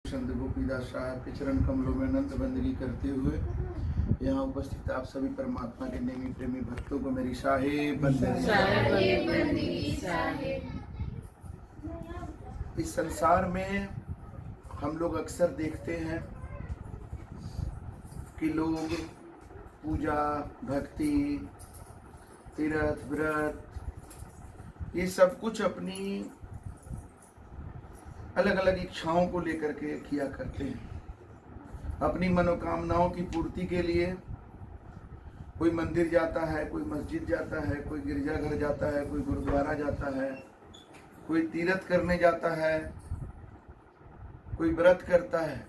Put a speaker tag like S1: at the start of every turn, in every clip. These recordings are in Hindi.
S1: संत गोपीदास साहब के चरण कमलों में अनंत बंदगी करते हुए यहाँ उपस्थित आप सभी परमात्मा के नेमी प्रेमी भक्तों को मेरी साहेब बंदगी। इस संसार में हम लोग अक्सर देखते हैं कि लोग पूजा भक्ति तीर्थ व्रत ये सब कुछ अपनी अलग अलग इच्छाओं को लेकर के किया करते हैं। अपनी मनोकामनाओं की पूर्ति के लिए कोई मंदिर जाता है, कोई मस्जिद जाता है, कोई गिरजाघर जाता है, कोई गुरुद्वारा जाता है, कोई तीर्थ करने जाता है, कोई व्रत करता है।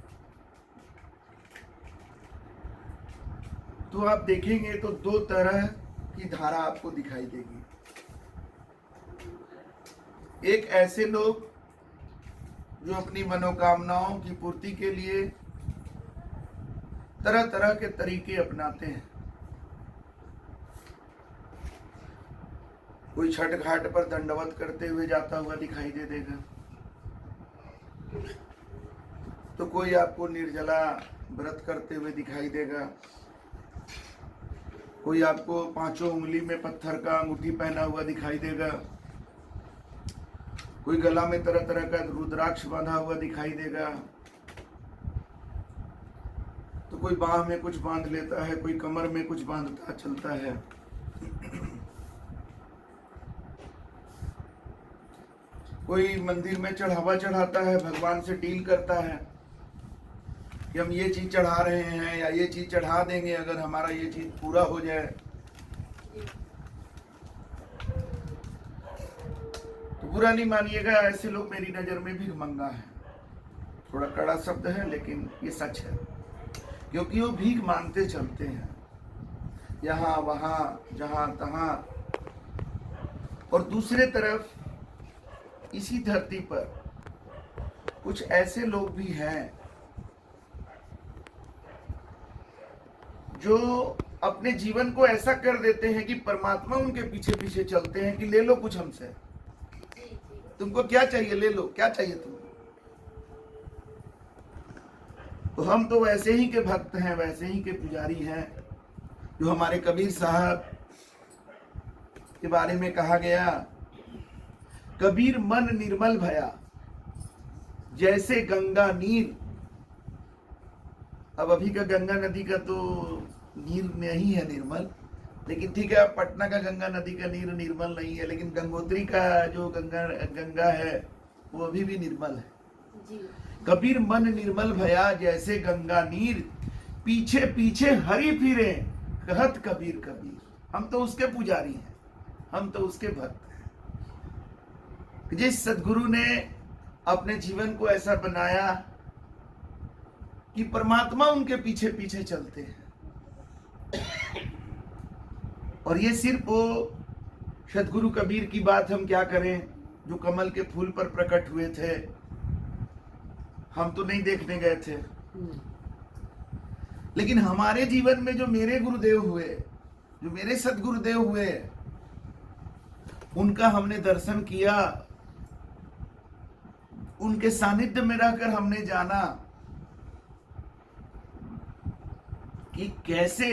S1: तो आप देखेंगे तो दो तरह की धारा आपको दिखाई देगी। एक ऐसे लोग जो अपनी मनोकामनाओं की पूर्ति के लिए तरह तरह के तरीके अपनाते हैं। कोई छठ घाट पर दंडवत करते हुए जाता हुआ दिखाई दे देगा, तो कोई आपको निर्जला व्रत करते हुए दिखाई देगा, कोई आपको पांचों उंगली में पत्थर का अंगूठी पहना हुआ दिखाई देगा, कोई गला में तरह तरह का रुद्राक्ष बांधा हुआ दिखाई देगा, तो कोई बाह में कुछ बांध लेता है, कोई कमर में कुछ बांधता चलता है। कोई मंदिर में चढ़ावा चढ़ाता है, भगवान से डील करता है कि हम ये चीज चढ़ा रहे हैं या ये चीज चढ़ा देंगे अगर हमारा ये चीज पूरा हो जाए। तो बुरा नहीं मानिएगा, ऐसे लोग मेरी नजर में भीखमंगा है। थोड़ा कड़ा शब्द है लेकिन ये सच है, क्योंकि वो भीख मांगते चलते हैं यहाँ वहां जहां तहां। और दूसरे तरफ इसी धरती पर कुछ ऐसे लोग भी हैं जो अपने जीवन को ऐसा कर देते हैं कि परमात्मा उनके पीछे पीछे चलते हैं कि ले लो कुछ हमसे, तुमको क्या चाहिए ले लो, क्या चाहिए तुमको। तो हम तो वैसे ही के भक्त हैं, वैसे ही के पुजारी हैं जो हमारे कबीर साहब के बारे में कहा गया, कबीर मन निर्मल भया जैसे गंगा नीर। अब अभी का गंगा नदी का तो नीर नहीं है निर्मल, लेकिन ठीक है, पटना का गंगा नदी का नीर निर्मल नहीं है, लेकिन गंगोत्री का जो गंगा है वो अभी भी निर्मल है जी। कबीर मन निर्मल भया जैसे गंगा नीर, पीछे पीछे हरि फिरे कहत कबीर कबीर। हम तो उसके पुजारी हैं, हम तो उसके भक्त हैं। जिस सदगुरु ने अपने जीवन को ऐसा बनाया कि परमात्मा उनके पीछे पीछे चलते हैं। और ये सिर्फ वो सदगुरु कबीर की बात हम क्या करें जो कमल के फूल पर प्रकट हुए थे, हम तो नहीं देखने गए थे, लेकिन हमारे जीवन में जो मेरे गुरुदेव हुए, जो मेरे सदगुरुदेव हुए, उनका हमने दर्शन किया, उनके सानिध्य में रहकर हमने जाना कि कैसे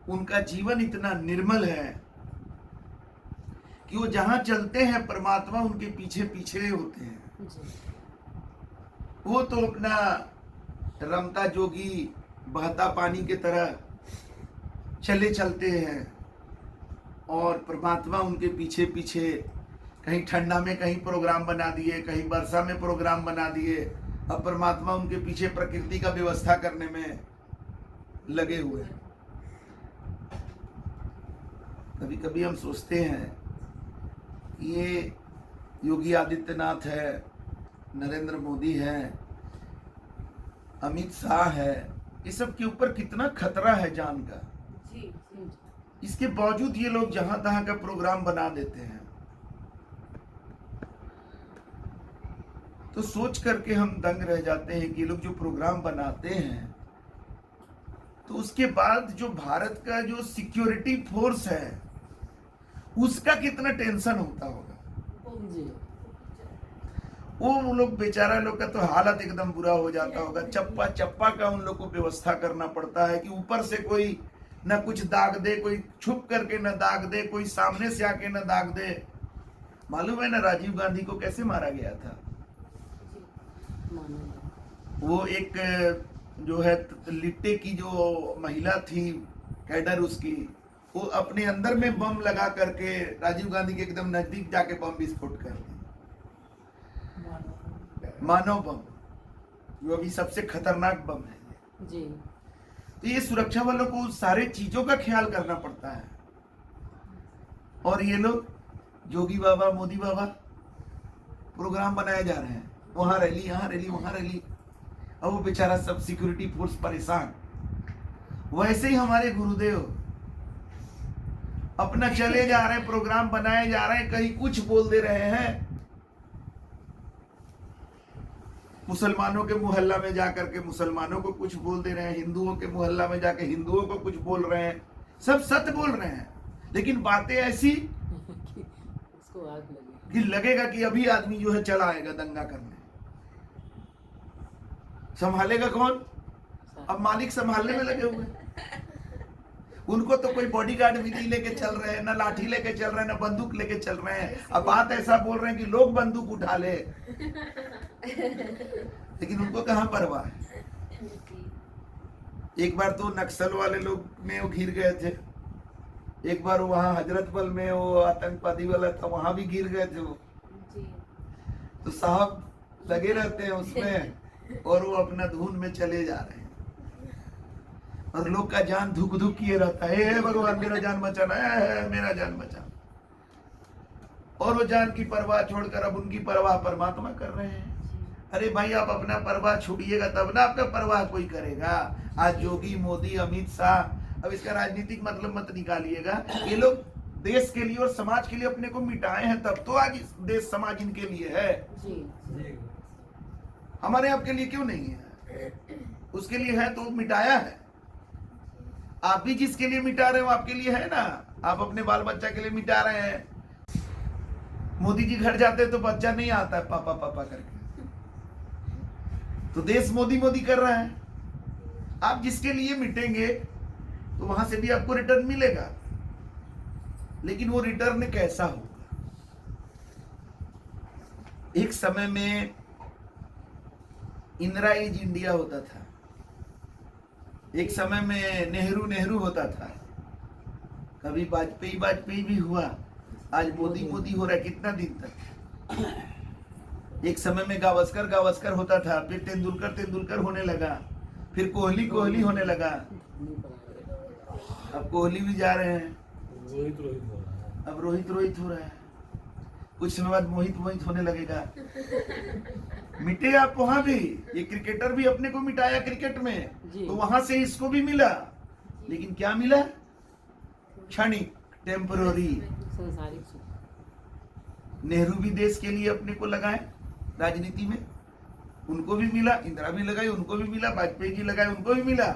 S1: उनका जीवन इतना निर्मल है कि वो जहां चलते हैं परमात्मा उनके पीछे पीछे होते हैं। वो तो अपना रमता जोगी बहता पानी के तरह चले चलते हैं और परमात्मा उनके पीछे पीछे, कहीं ठंडा में कहीं प्रोग्राम बना दिए, कहीं वर्षा में प्रोग्राम बना दिए। अब परमात्मा उनके पीछे प्रकृति का व्यवस्था करने में लगे हुए हैं। कभी कभी हम सोचते हैं ये योगी आदित्यनाथ है, नरेंद्र मोदी है, अमित शाह है, ये सब के ऊपर कितना खतरा है जान का। इसके बावजूद ये लोग जहां तहां का प्रोग्राम बना देते हैं। तो सोच करके हम दंग रह जाते हैं कि ये लोग जो प्रोग्राम बनाते हैं तो उसके बाद जो भारत का जो सिक्योरिटी फोर्स है उसका कितना टेंशन होता होगा। वो लोग बेचारा लोग का तो हालत एकदम बुरा हो जाता होगा। चप्पा चप्पा का उन लोग को व्यवस्था करना पड़ता है कि ऊपर से कोई न कुछ दाग दे, कोई छुप करके न दाग दे, कोई सामने से आके न दाग दे। मालूम है ना राजीव गांधी को कैसे मारा गया था? वो एक जो है लिट्टे की जो महिला थी कैडर उसकी, वो अपने अंदर में बम लगा करके राजीव गांधी के एकदम नजदीक जाके बम विस्फोट कर दी। मानव बम, जो अभी सबसे खतरनाक बम है जी। तो ये सुरक्षा वालों को सारे चीजों का ख्याल करना पड़ता है। और ये लोग जोगी बाबा, मोदी बाबा प्रोग्राम बनाए जा रहे हैं, वहां रैली, यहाँ रैली, वहां रैली। अब वो बेचारा सब सिक्योरिटी फोर्स परेशान। वैसे ही हमारे गुरुदेव अपना चले जा रहे हैं, प्रोग्राम बनाए जा रहे हैं, कहीं कुछ बोल दे रहे हैं, मुसलमानों के मोहल्ला में जाकर के मुसलमानों को कुछ बोल दे रहे हैं, हिंदुओं के मोहल्ला में जाके हिंदुओं को कुछ बोल रहे हैं, सब सत्य बोल रहे हैं, लेकिन बातें ऐसी कि लगेगा कि अभी आदमी जो है चला आएगा दंगा करने। संभालेगा कौन? अब मालिक संभालने में लगे हुए। उनको तो कोई बॉडीगार्ड भी नहीं लेके चल रहे हैं, ना लाठी लेके चल रहे हैं, ना बंदूक लेके चल रहे हैं। अब बात ऐसा बोल रहे हैं कि लोग बंदूक उठा ले, लेकिन उनको कहां परवाह है। एक बार तो नक्सल वाले लोग में वो घिर गए थे, एक बार वहां हजरतबल में वो आतंकवादी वाला था, वहां भी गिर गए थे वो। तो साहब लगे रहते हैं उसमें और वो अपना धुन में चले जा रहे हैं, और लोग का जान धुक धुक किए रहता है, हे भगवान मेरा जान बचाना है, मेरा जान बचाना। और वो जान की परवाह छोड़कर अब उनकी परवाह परमात्मा कर रहे हैं। अरे भाई आप अपना परवाह छोड़िएगा तब ना आपका परवाह कोई करेगा। आज योगी, मोदी, अमित शाह, अब इसका राजनीतिक मतलब मत निकालिएगा। ये लोग देश के लिए और समाज के लिए अपने को मिटाए हैं, तब तो आज देश समाज इनके लिए है जी। हमारे आपके लिए क्यों नहीं है? उसके लिए है तो मिटाया है। आप भी जिसके लिए मिटा रहे हो आपके लिए है ना, आप अपने बाल बच्चा के लिए मिटा रहे हैं। मोदी जी घर जाते तो बच्चा नहीं आता है पापा पापा करके, तो देश मोदी मोदी कर रहा है। आप जिसके लिए मिटेंगे तो वहां से भी आपको रिटर्न मिलेगा, लेकिन वो रिटर्न कैसा होगा? एक समय में इंदिरा इज इंडिया होता था, एक समय में नेहरू नेहरू होता था, कभी वाजपेयी भी हुआ, आज मोदी मोदी हो रहा है। कितना दिन तक? एक समय में गावस्कर होता था, फिर तेंदुलकर होने लगा, फिर कोहली होने लगा, अब कोहली भी जा रहे हैं, अब रोहित हो रहा है, कुछ समय बाद मोहित होने लगेगा। मिटे आप वहां भी, ये क्रिकेटर भी अपने को मिटाया क्रिकेट में, तो वहां से इसको भी मिला, लेकिन क्या मिला? क्षणिक, टेम्पररी। नेहरू भी देश के लिए अपने को लगाए राजनीति में, उनको भी मिला, इंदिरा भी लगाई उनको भी मिला, वाजपेयी जी लगाए उनको भी मिला,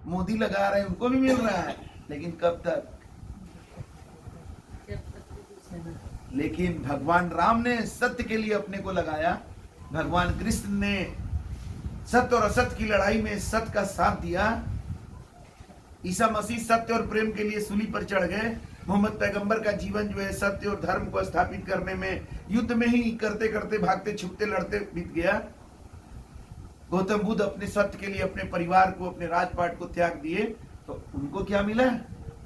S1: मोदी लगा रहे हैं उनको भी मिल रहा है, लेकिन कब तक? लेकिन भगवान राम ने सत्य के लिए अपने को लगाया, भगवान कृष्ण ने सत्य और असत्य की लड़ाई में सत्य का साथ दिया, ईसा मसीह सत्य और प्रेम के लिए सूली पर चढ़ गए, मोहम्मद पैगंबर का जीवन जो है सत्य और धर्म को स्थापित करने में युद्ध में ही करते करते, भागते छुपते लड़ते बीत गया। गौतम बुद्ध अपने सत्य के लिए अपने परिवार को, अपने राजपाट को त्याग दिए, तो उनको क्या मिला?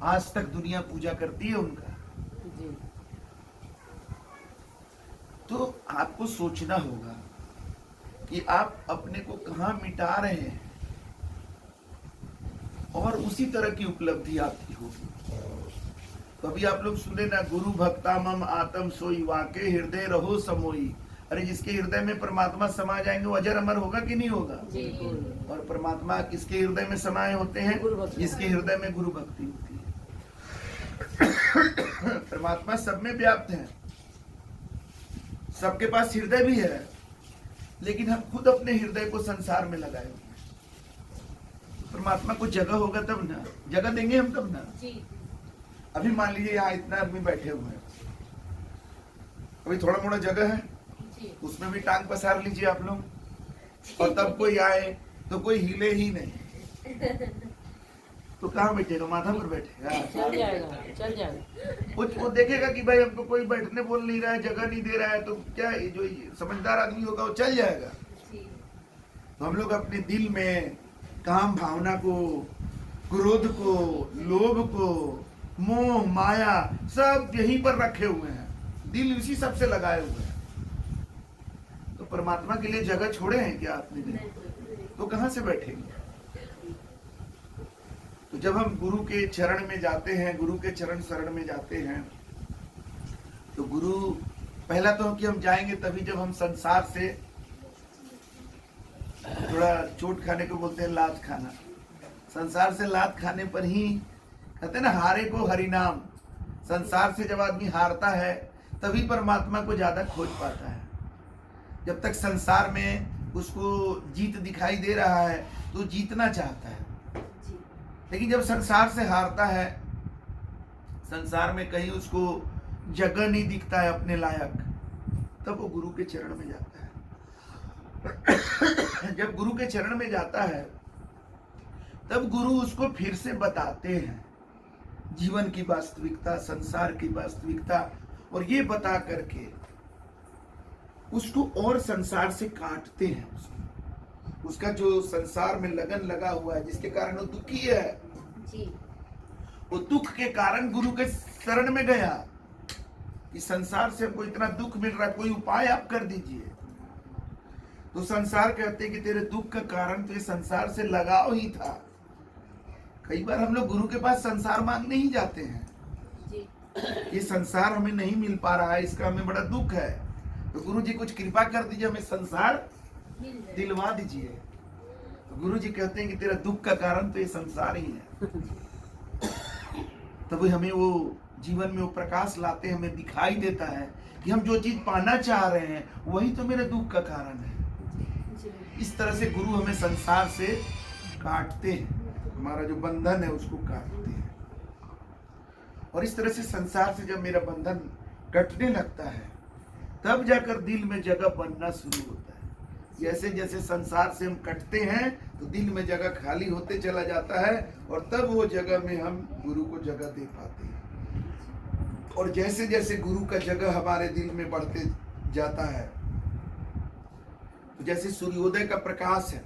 S1: आज तक दुनिया पूजा करती है उनका। तो आपको सोचना होगा कि आप अपने को कहां मिटा रहे हैं, और उसी तरह की उपलब्धि आपकी होगी। तो अभी आप लोग सुने ना, गुरु भक्ता मम आत्म सोई, वाके हृदय रहो समोई। अरे जिसके हृदय में परमात्मा समा जाएंगे वो अजर अमर होगा कि नहीं होगा? और परमात्मा किसके हृदय में समाये होते हैं? जिसके हृदय में गुरु भक्ति होती है। परमात्मा सब में व्याप्त है, सबके पास हृदय भी है, लेकिन हम खुद अपने हृदय को संसार में लगाए हुए हैं। परमात्मा को जगह होगा तब ना, जगह देंगे हम तब ना। अभी मान लीजिए यहाँ इतना आदमी बैठे हुए हैं, अभी थोड़ा मोड़ा जगह है, उसमें भी टांग पसार लीजिए आप लोग, और तब कोई आए तो कोई हिले ही नहीं, तो कहाँ बैठेगा? माथा पर बैठेगा?
S2: चल जाएगा, चल जाएगा।
S1: वो देखेगा कि भाई हमको कोई बैठने बोल नहीं रहा है, जगह नहीं दे रहा है, तो क्या ये जो समझदार आदमी होगा वो चल जाएगा। तो हम लोग अपने दिल में काम भावना को, क्रोध को, लोभ को, मोह माया सब यहीं पर रखे हुए हैं, दिल इसी सब से लगाए हुए हैं। तो परमात्मा के लिए जगह छोड़े हैं क्या आपने? तो कहाँ से बैठेंगे? तो जब हम गुरु के चरण में जाते हैं, गुरु के चरण शरण में जाते हैं, तो गुरु पहला तो कि हम जाएंगे तभी जब हम संसार से थोड़ा चोट खाने को बोलते हैं, लात खाना। संसार से लात खाने पर ही कहते हैं ना, हारे को हरिनाम। संसार से जब आदमी हारता है तभी परमात्मा को ज्यादा खोज पाता है। जब तक संसार में उसको जीत दिखाई दे रहा है तो जीतना चाहता है, लेकिन जब संसार से हारता है, संसार में कहीं उसको जगह नहीं दिखता है अपने लायक, तब वो गुरु के चरण में जाता है। जब गुरु के चरण में जाता है तब गुरु उसको फिर से बताते हैं जीवन की वास्तविकता, संसार की वास्तविकता, और ये बता करके उसको और संसार से काटते हैं। उसका जो संसार में लगन लगा हुआ है, जिसके कारण वो दुखी है, वो दुख के कारण गुरु के शरण में गया कि संसार से हमको इतना दुख मिल रहा है, कोई उपाय आप कर दीजिए। तो संसार कहते हैं कि तेरे दुख का कारण तो ये संसार से लगाव ही था। कई बार हम लोग गुरु के पास संसार मांगने ही जाते हैं, ये संसार हमें नहीं मिल पा रहा है, इसका हमें बड़ा दुख है, तो गुरु जी कुछ कृपा कर दीजिए, हमें संसार दिलवा दीजिए। तो गुरु जी कहते हैं कि तेरा दुख का कारण तो ये संसार ही है। तब हमें वो जीवन में वो प्रकाश लाते, हमें दिखाई देता है कि हम जो चीज पाना चाह रहे हैं वही तो मेरे दुख का कारण है। इस तरह से गुरु हमें संसार से काटते हैं, हमारा जो बंधन है उसको काटते हैं। और इस तरह से संसार से जब मेरा बंधन कटने लगता है तब जाकर दिल में जगह बनना शुरू होता है। जैसे जैसे संसार से हम कटते हैं तो दिल में जगह खाली होते चला जाता है, और तब वो जगह में हम गुरु को जगह दे पाते हैं। और जैसे जैसे गुरु का जगह हमारे दिल में बढ़ते जाता है, तो जैसे सूर्योदय का प्रकाश है,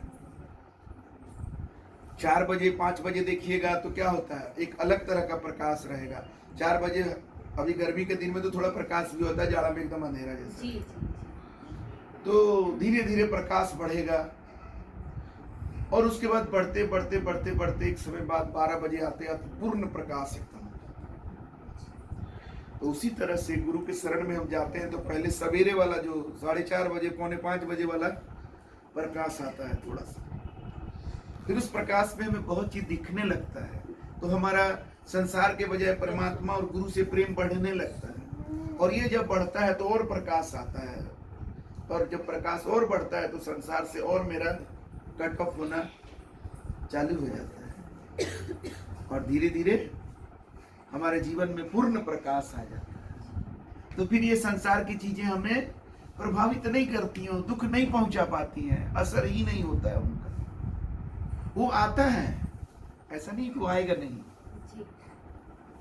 S1: 4 बजे 5 बजे देखिएगा तो क्या होता है, एक अलग तरह का प्रकाश रहेगा। 4 बजे, अभी गर्मी के दिन में तो थोड़ा प्रकाश भी होता है, जाड़ा में एकदम अंधेरा जैसा, तो धीरे धीरे प्रकाश बढ़ेगा, और उसके बाद बढ़ते बढ़ते बढ़ते बढ़ते एक समय बाद 12 बजे आते आते पूर्ण प्रकाश एकदम। तो उसी तरह से गुरु के शरण में हम जाते हैं तो पहले सवेरे वाला जो 4:30 बजे, 4:45 बजे वाला प्रकाश आता है थोड़ा सा, फिर उस प्रकाश में हमें बहुत चीज दिखने लगता है, तो हमारा संसार के बजाय परमात्मा और गुरु से प्रेम बढ़ने लगता है। और ये जब बढ़ता है तो और प्रकाश आता है, और जब प्रकाश और बढ़ता है तो संसार से और मेरा कट ऑफ होना चालू हो जाता है, और धीरे धीरे हमारे जीवन में पूर्ण प्रकाश आ जाता है। तो फिर ये संसार की चीजें हमें प्रभावित नहीं करती हैं, दुख नहीं पहुंचा पाती हैं, असर ही नहीं होता है उनका। वो आता है, ऐसा नहीं कि वो आएगा नहीं।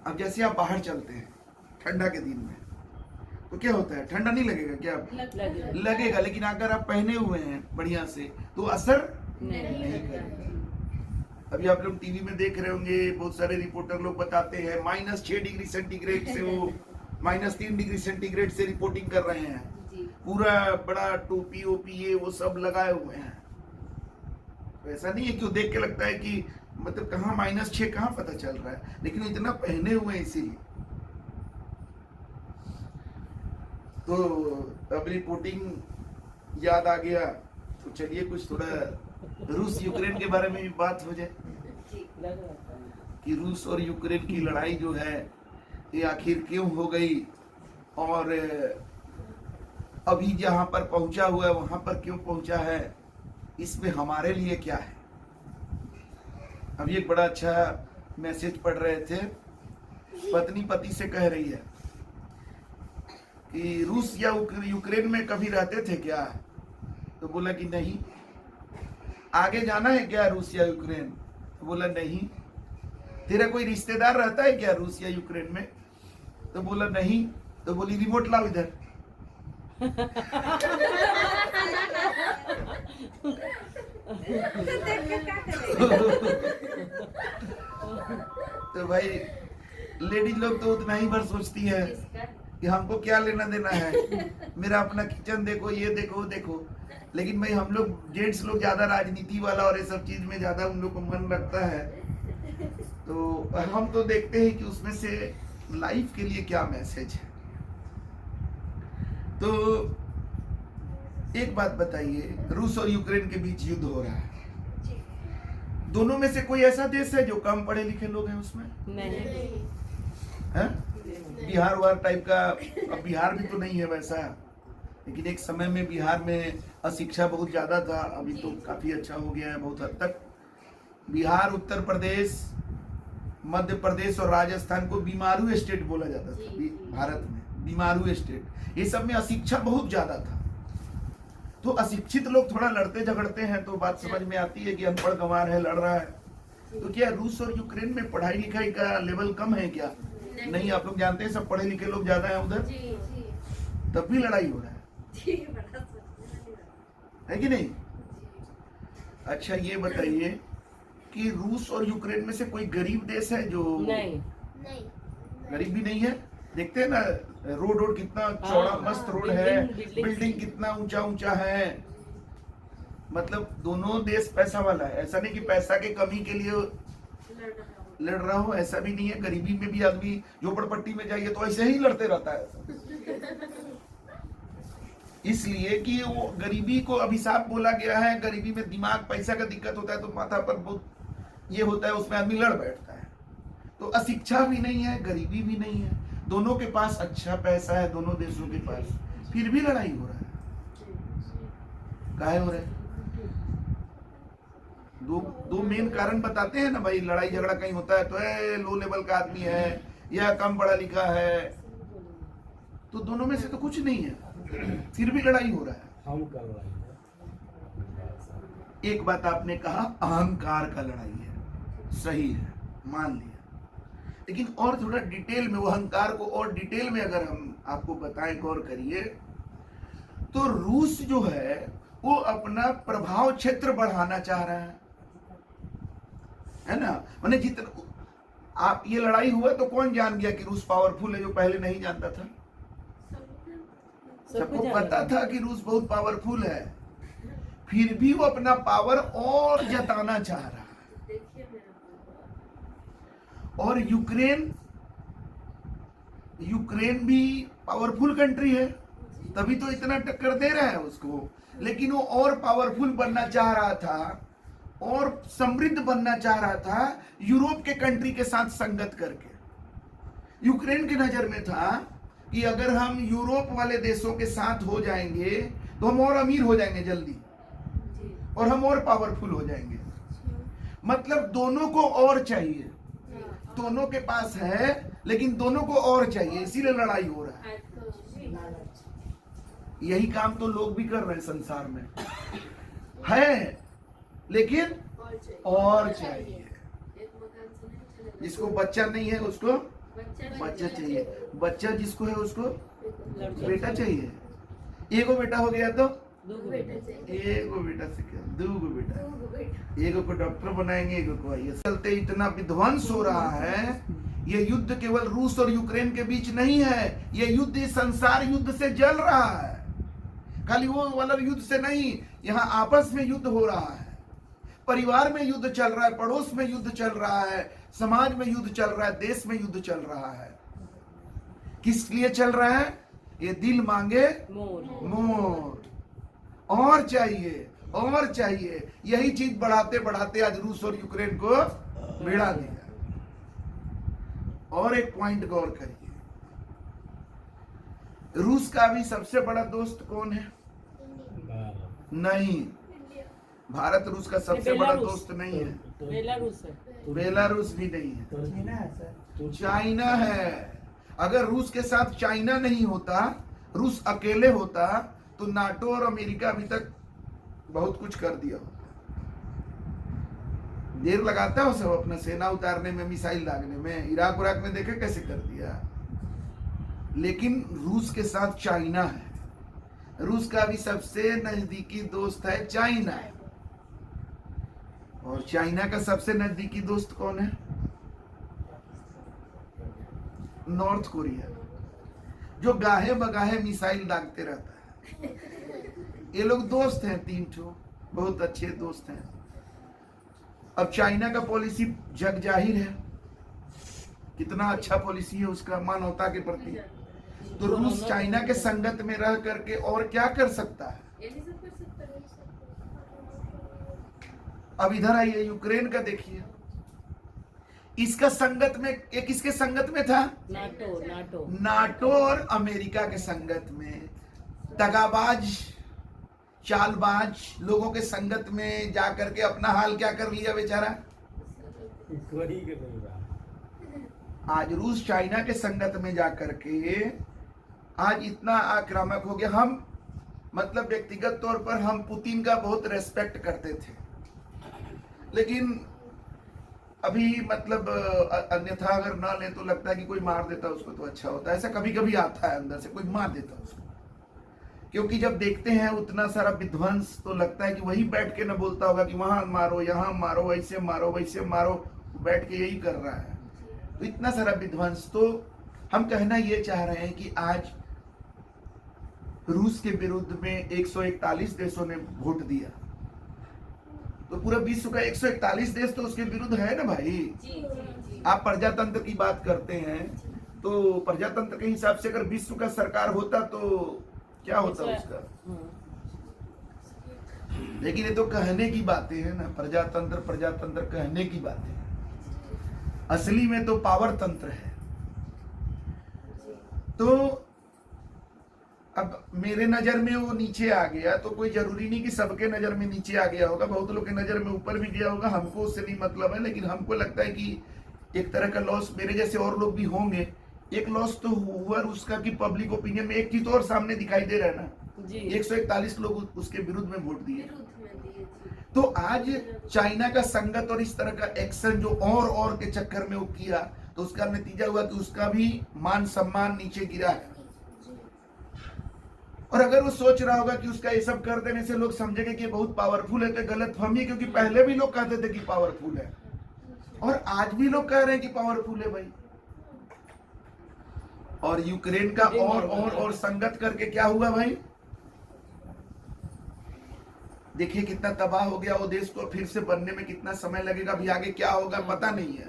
S1: अब जैसे आप बाहर चलते हैं ठंडा के दिन में, तो क्या होता है, ठंडा नहीं लगेगा क्या? लगेगा, लेकिन अगर आप पहने हुए हैं बढ़िया से तो असर नहीं करेगा। अभी आप लोग टीवी में देख रहे होंगे, बहुत सारे रिपोर्टर लोग बताते हैं -6 डिग्री सेंटीग्रेड से वो -3 डिग्री सेंटीग्रेड से रिपोर्टिंग कर रहे हैं, पूरा बड़ा टोपी ओपी ये वो सब लगाए हुए हैं। तो ऐसा नहीं है कि वो देख के लगता है कि मतलब कहाँ -6 कहाँ पता चल रहा है, लेकिन इतना पहने हुए हैं इसीलिए। तो अब रिपोर्टिंग याद आ गया, तो चलिए कुछ थोड़ा रूस यूक्रेन के बारे में भी बात हो जाए कि रूस और यूक्रेन की लड़ाई जो है ये आखिर क्यों हो गई, और अभी जहां पर पहुंचा हुआ है वहां पर क्यों पहुंचा है, इसमें हमारे लिए क्या है। अभी एक बड़ा अच्छा मैसेज पढ़ रहे थे, पत्नी पति से कह रही है कि रूस या यूक्रेन में कभी रहते थे क्या? तो बोला कि नहीं। आगे जाना है क्या रूस या यूक्रेन? तो बोला नहीं। तेरा कोई रिश्तेदार रहता है क्या रूस या यूक्रेन में? तो बोला नहीं। तो बोली रिमोट लाओ इधर। तो भाई लेडीज लोग तो उतना ही भर सोचती है कि हमको क्या लेना देना है, मेरा अपना किचन देखो, ये देखो देखो। लेकिन भाई हम लोग जेंट्स लोग ज्यादा राजनीति वाला और ये सब चीज में ज्यादा उन लोग को मन लगता है। तो हम तो देखते हैं कि उसमें से लाइफ के लिए क्या मैसेज है। तो एक बात बताइए, रूस और यूक्रेन के बीच युद्ध हो रहा है, दोनों में से कोई ऐसा देश है जो कम पढ़े लिखे लोग हैं उसमें?
S2: नहीं।
S1: है? बिहार वार टाइप का। अब बिहार भी तो नहीं है वैसा, लेकिन एक समय में बिहार में अशिक्षा बहुत ज्यादा था, अभी तो काफी अच्छा हो गया है बहुत हद तक। बिहार, उत्तर प्रदेश, मध्य प्रदेश और राजस्थान को बीमारू स्टेट बोला जाता था भारत में, बीमारू स्टेट। ये सब में अशिक्षा बहुत ज्यादा था। तो अशिक्षित लोग थोड़ा लड़ते झगड़ते हैं तो बात समझ में आती है कि अनपढ़ गंवार है, लड़ रहा है। तो क्या रूस और यूक्रेन में पढ़ाई लिखाई का लेवल कम है क्या? नहीं, आप लोग जानते हैं सब पढ़े लिखे लोग ज्यादा हैं उधर, तब भी लड़ाई हो रहा है कि नहीं? अच्छा ये बताइए कि रूस और यूक्रेन में से कोई गरीब देश है जो?
S2: नहीं।
S1: गरीब भी नहीं है। देखते हैं ना रोड कितना चौड़ा मस्त रोड है, बिल्डिंग कितना ऊंचा ऊंचा है। मतलब दोनों देश पैसा वाला है, ऐसा नहीं कि पैसा के कमी के लिए लड़ रहा हो, ऐसा भी नहीं है। गरीबी में भी आदमी झोपड़पट्टी में जाइए तो ऐसे ही लड़ते रहता है। इसलिए कि वो गरीबी को अभिशाप बोला गया है। गरीबी में दिमाग पैसा का दिक्कत होता है तो माथा पर बहुत ये होता है, उसमें आदमी लड़ बैठता है। तो अशिक्षा भी नहीं है, गरीबी भी नहीं है, दोनों के पास अच्छा पैसा है, दोनों देशों के पास, फिर भी लड़ाई हो रहा है। काहे हो रहा है? दो मेन कारण बताते हैं ना भाई। लड़ाई झगड़ा कहीं होता है तो लो लेवल का आदमी है या कम पढ़ा लिखा है, तो दोनों में से तो कुछ नहीं है, फिर भी लड़ाई हो रहा है। एक बात आपने कहा अहंकार का लड़ाई है, सही है, मान लिया। लेकिन और थोड़ा डिटेल में वो अहंकार को और डिटेल में अगर हम आपको बताएं, गौर करिए, तो रूस जो है वो अपना प्रभाव क्षेत्र बढ़ाना चाह रहा है ना। माने जितना आप ये लड़ाई हुआ तो कौन जान गया कि रूस पावरफुल है, जो पहले नहीं जानता था? सबको पता था कि रूस बहुत पावरफुल है, फिर भी वो अपना पावर और जताना चाह रहा है। और यूक्रेन भी पावरफुल कंट्री है, तभी तो इतना टक्कर दे रहा है उसको। लेकिन वो और पावरफुल बनना चाह रहा था और समृद्ध बनना चाह रहा था यूरोप के कंट्री के साथ संगत करके। यूक्रेन की नजर में था कि अगर हम यूरोप वाले देशों के साथ हो जाएंगे तो हम और अमीर हो जाएंगे जल्दी, और हम और पावरफुल हो जाएंगे। मतलब दोनों को और चाहिए, दोनों के पास है लेकिन दोनों को और चाहिए, इसीलिए लड़ाई हो रहा है। यही काम तो लोग भी कर रहे हैं संसार में, है लेकिन और चाहिए। जिसको बच्चा नहीं है उसको बच्चा चाहिए, बच्चा जिसको है उसको बेटा चाहिए। एगो बेटा हो गया तो एगो बेटा से क्या, दूगो बेटा, एगो को डॉक्टर बनाएंगे, एगो को आइए। चलते इतना विध्वंस हो रहा है। ये युद्ध केवल रूस और यूक्रेन के बीच नहीं है, ये युद्ध इस संसार युद्ध से जल रहा है। खाली वो वाला युद्ध से नहीं, यहाँ आपस में युद्ध हो रहा है, परिवार में युद्ध चल रहा है, पड़ोस में युद्ध चल रहा है, समाज में युद्ध चल रहा है, देश में युद्ध चल रहा है। किस लिए चल रहा है? ये दिल मांगे मोर, और चाहिए और चाहिए। यही चीज बढ़ाते बढ़ाते आज रूस और यूक्रेन को भिड़ा दिया। और एक पॉइंट गौर करिए, रूस का भी सबसे बड़ा दोस्त कौन है? नहीं, भारत रूस का सबसे बड़ा दोस्त नहीं है।
S2: बेलारूस है,
S1: बेलारूस भी नहीं है, चाइना है। अगर रूस के साथ चाइना नहीं होता रूस अकेले होता तो नाटो और अमेरिका अभी तक बहुत कुछ कर दिया होता। देर लगाता है वो सब अपना सेना उतारने में, मिसाइल दागने में। इराक उराक में देखे कैसे कर दिया। लेकिन रूस के साथ चाइना है। रूस का भी सबसे नजदीकी दोस्त है चाइना, और चाइना का सबसे नजदीकी दोस्त कौन है? नॉर्थ कोरिया, जो गाहे बगाहे मिसाइल दागते रहता है। ये लोग दोस्त हैं, 3 ठो बहुत अच्छे दोस्त हैं। अब चाइना का पॉलिसी जग जाहिर है, कितना अच्छा पॉलिसी है उसका मानवता के प्रति। तो रूस चाइना के संगत में रह करके और क्या कर सकता है? अब इधर आइए, यूक्रेन का देखिए, इसका संगत में, एक किसके संगत में था? नाटो और अमेरिका के संगत में। दगाबाज, चालबाज लोगों के संगत में जाकर के अपना हाल क्या कर लिया बेचारा। आज रूस चाइना के संगत में जाकर के आज इतना आक्रामक हो गया। हम मतलब व्यक्तिगत तौर पर हम पुतिन का बहुत रेस्पेक्ट करते थे, लेकिन अभी मतलब अन्यथा अगर ना ले तो लगता है कि कोई मार देता उसको तो अच्छा होता है। ऐसा कभी कभी आता है अंदर से, कोई मार देता उसको, क्योंकि जब देखते हैं उतना सारा विध्वंस तो लगता है कि वही बैठ के ना बोलता होगा कि वहां मारो, यहाँ मारो, ऐसे मारो, वैसे मारो, बैठ के यही कर रहा है। तो इतना सारा विध्वंस, तो हम कहना ये चाह रहे हैं कि आज रूस के विरुद्ध में 141 देशों ने वोट दिया, तो पूरा विश्व का 141 देश तो उसके विरुद्ध है ना भाई। आप प्रजातंत्र की बात करते हैं, तो प्रजातंत्र के हिसाब से अगर विश्व का सरकार होता तो क्या होता उसका। लेकिन ये तो कहने की बातें हैं ना, प्रजातंत्र प्रजातंत्र कहने की बातें, असली में तो पावर तंत्र है। तो अब मेरे नजर में वो नीचे आ गया, तो कोई जरूरी नहीं कि सबके नजर में नीचे आ गया होगा, बहुत लोग के नजर में ऊपर भी गया होगा, हमको उससे नहीं मतलब है। लेकिन हमको लगता है कि एक तरह का लॉस मेरे जैसे और लोग भी होंगे। एक लॉस तो हुआ उसका कि पब्लिक ओपिनियन में एक चीज तो और सामने दिखाई दे रहा है ना, 141 लोग उसके विरुद्ध में वोट दिए। तो आज चाइना का संगत और इस तरह का एक्शन जो और के चक्कर में वो किया, तो उसका नतीजा हुआ कि उसका भी मान सम्मान नीचे गिरा है। और अगर वो सोच रहा होगा कि उसका ये सब कर देने से लोग समझेंगे कि बहुत पावरफुल है, तो गलतफहमी, क्योंकि पहले भी लोग कहते थे कि पावरफुल है और आज भी लोग कह रहे हैं कि पावरफुल है भाई। और यूक्रेन का और संगत करके क्या हुआ भाई, देखिए कितना तबाह हो गया वो देश को, फिर से बनने में कितना समय लगेगा, अभी आगे क्या होगा पता नहीं है।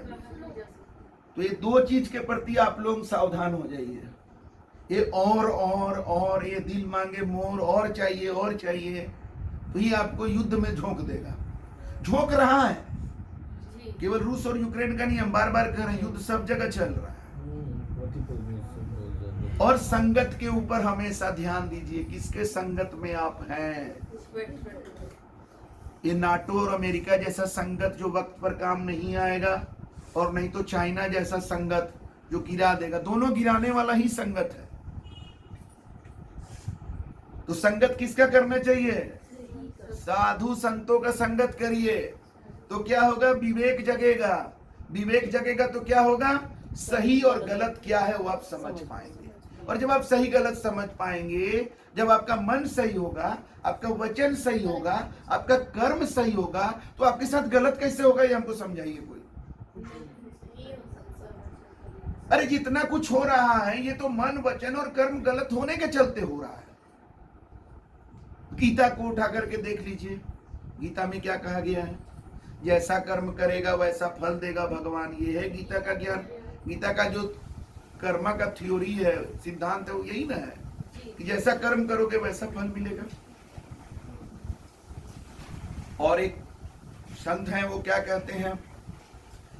S1: तो ये 2 चीज के प्रति आप लोग सावधान हो जाइए। ये और ये दिल मांगे मोर, और चाहिए, तो ये आपको युद्ध में झोंक देगा, झोंक रहा है। केवल रूस और यूक्रेन का नहीं, हम बार बार कह रहे हैं, युद्ध सब जगह चल रहा है। और संगत के ऊपर हमेशा ध्यान दीजिए, किसके संगत में आप हैं। ये नाटो और अमेरिका जैसा संगत जो वक्त पर काम नहीं आएगा, और नहीं तो चाइना जैसा संगत जो गिरा देगा, दोनों गिराने वाला ही संगत है। तो संगत किसका करना चाहिए? साधु संतों का संगत करिए, तो क्या होगा, विवेक जगेगा। विवेक जगेगा तो क्या होगा, सही और गलत क्या है वो आप समझ पाएंगे। और जब आप सही गलत समझ पाएंगे, जब आपका मन सही होगा, आपका वचन सही होगा, आपका कर्म सही होगा, तो आपके साथ गलत कैसे होगा ये हमको समझाइए कोई। अरे जितना कुछ हो रहा है ये तो मन वचन और कर्म गलत होने के चलते हो रहा है। गीता को उठा करके देख लीजिए, गीता में क्या कहा गया है, जैसा कर्म करेगा वैसा फल देगा भगवान। ये है गीता का ज्ञान। गीता का जो कर्मा का थ्योरी है, सिद्धांत है, वो यही ना है कि जैसा कर्म करोगे वैसा फल मिलेगा। और एक संत है वो क्या कहते हैं,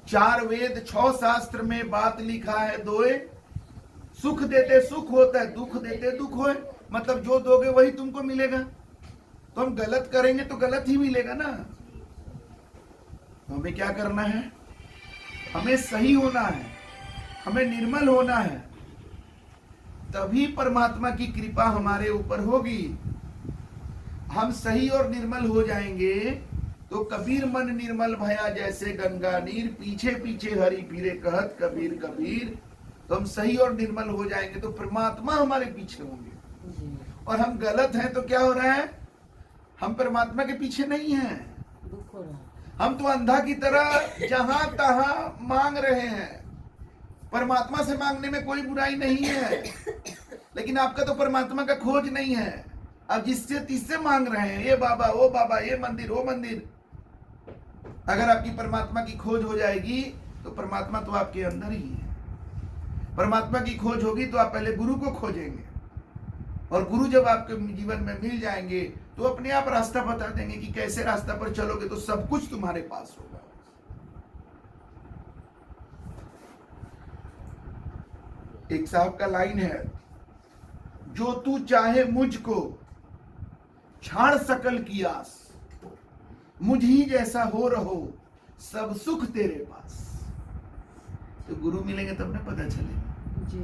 S1: 4 वेद 6 शास्त्र में बात लिखा है दोए, सुख देते सुख होता है, दुख देते दुख होए। मतलब जो दोगे वही तुमको मिलेगा। तो हम गलत करेंगे तो गलत ही मिलेगा ना। तो हमें क्या करना है, हमें सही होना है, हमें निर्मल होना है। तभी परमात्मा की कृपा हमारे ऊपर होगी। हम सही और निर्मल हो जाएंगे तो कबीर मन निर्मल भया जैसे गंगा नीर, पीछे पीछे हरि फिरे कहत कबीर कबीर। तो हम सही और निर्मल हो जाएंगे तो परमात्मा हमारे पीछे होंगे।
S2: जी,
S1: और हम गलत हैं तो क्या हो रहा है, हम परमात्मा के पीछे नहीं हैं,
S2: दुख हो रहा है।
S1: हम तो अंधा की तरह जहां तहां मांग रहे हैं। परमात्मा से मांगने में कोई बुराई नहीं है, लेकिन आपका तो परमात्मा का खोज नहीं है। आप जिससे तिससे मांग रहे हैं, ये बाबा वो बाबा, ये मंदिर वो मंदिर। अगर आपकी परमात्मा की खोज हो जाएगी तो परमात्मा तो आपके अंदर ही है। परमात्मा की खोज होगी तो आप पहले गुरु को खोजेंगे, और गुरु जब आपके जीवन में मिल जाएंगे तो अपने आप रास्ता बता देंगे कि कैसे रास्ता पर चलोगे तो सब कुछ तुम्हारे पास होगा। एक साहब का लाइन है, जो तू चाहे मुझको छाड़ सकल की आस, मुझ ही जैसा हो रहो सब सुख तेरे पास। तो गुरु मिलेंगे तब ना पता चलेगा
S2: जी,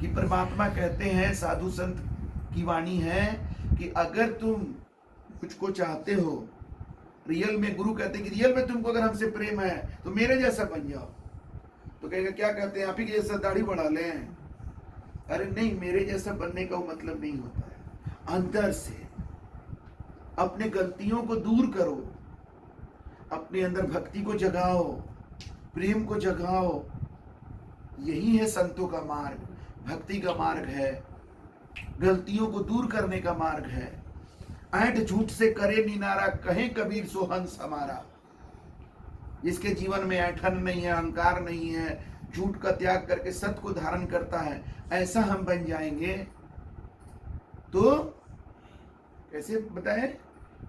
S1: कि परमात्मा कहते हैं, साधु संत की वाणी है कि अगर तुम मुझको चाहते हो, रियल में गुरु कहते हैं कि रियल में तुमको अगर हमसे प्रेम है तो मेरे जैसा बन जाओ। तो कहेगा क्या कहते हैं, आप ही के जैसा दाढ़ी बढ़ा लें? अरे नहीं, मेरे जैसा बनने का वो मतलब नहीं होता है। अंदर से अपने गलतियों को दूर करो, अपने अंदर भक्ति को जगाओ, प्रेम को जगाओ। यही है संतों का मार्ग, भक्ति का मार्ग है, गलतियों को दूर करने का मार्ग है। ऐंठ झूठ से करे निनारा, कहे कबीर सो हंस हमारा। जिसके जीवन में ऐंठन नहीं है, अहंकार नहीं है, झूठ का त्याग करके सत्य को धारण करता है, ऐसा हम बन जाएंगे तो कैसे बताएं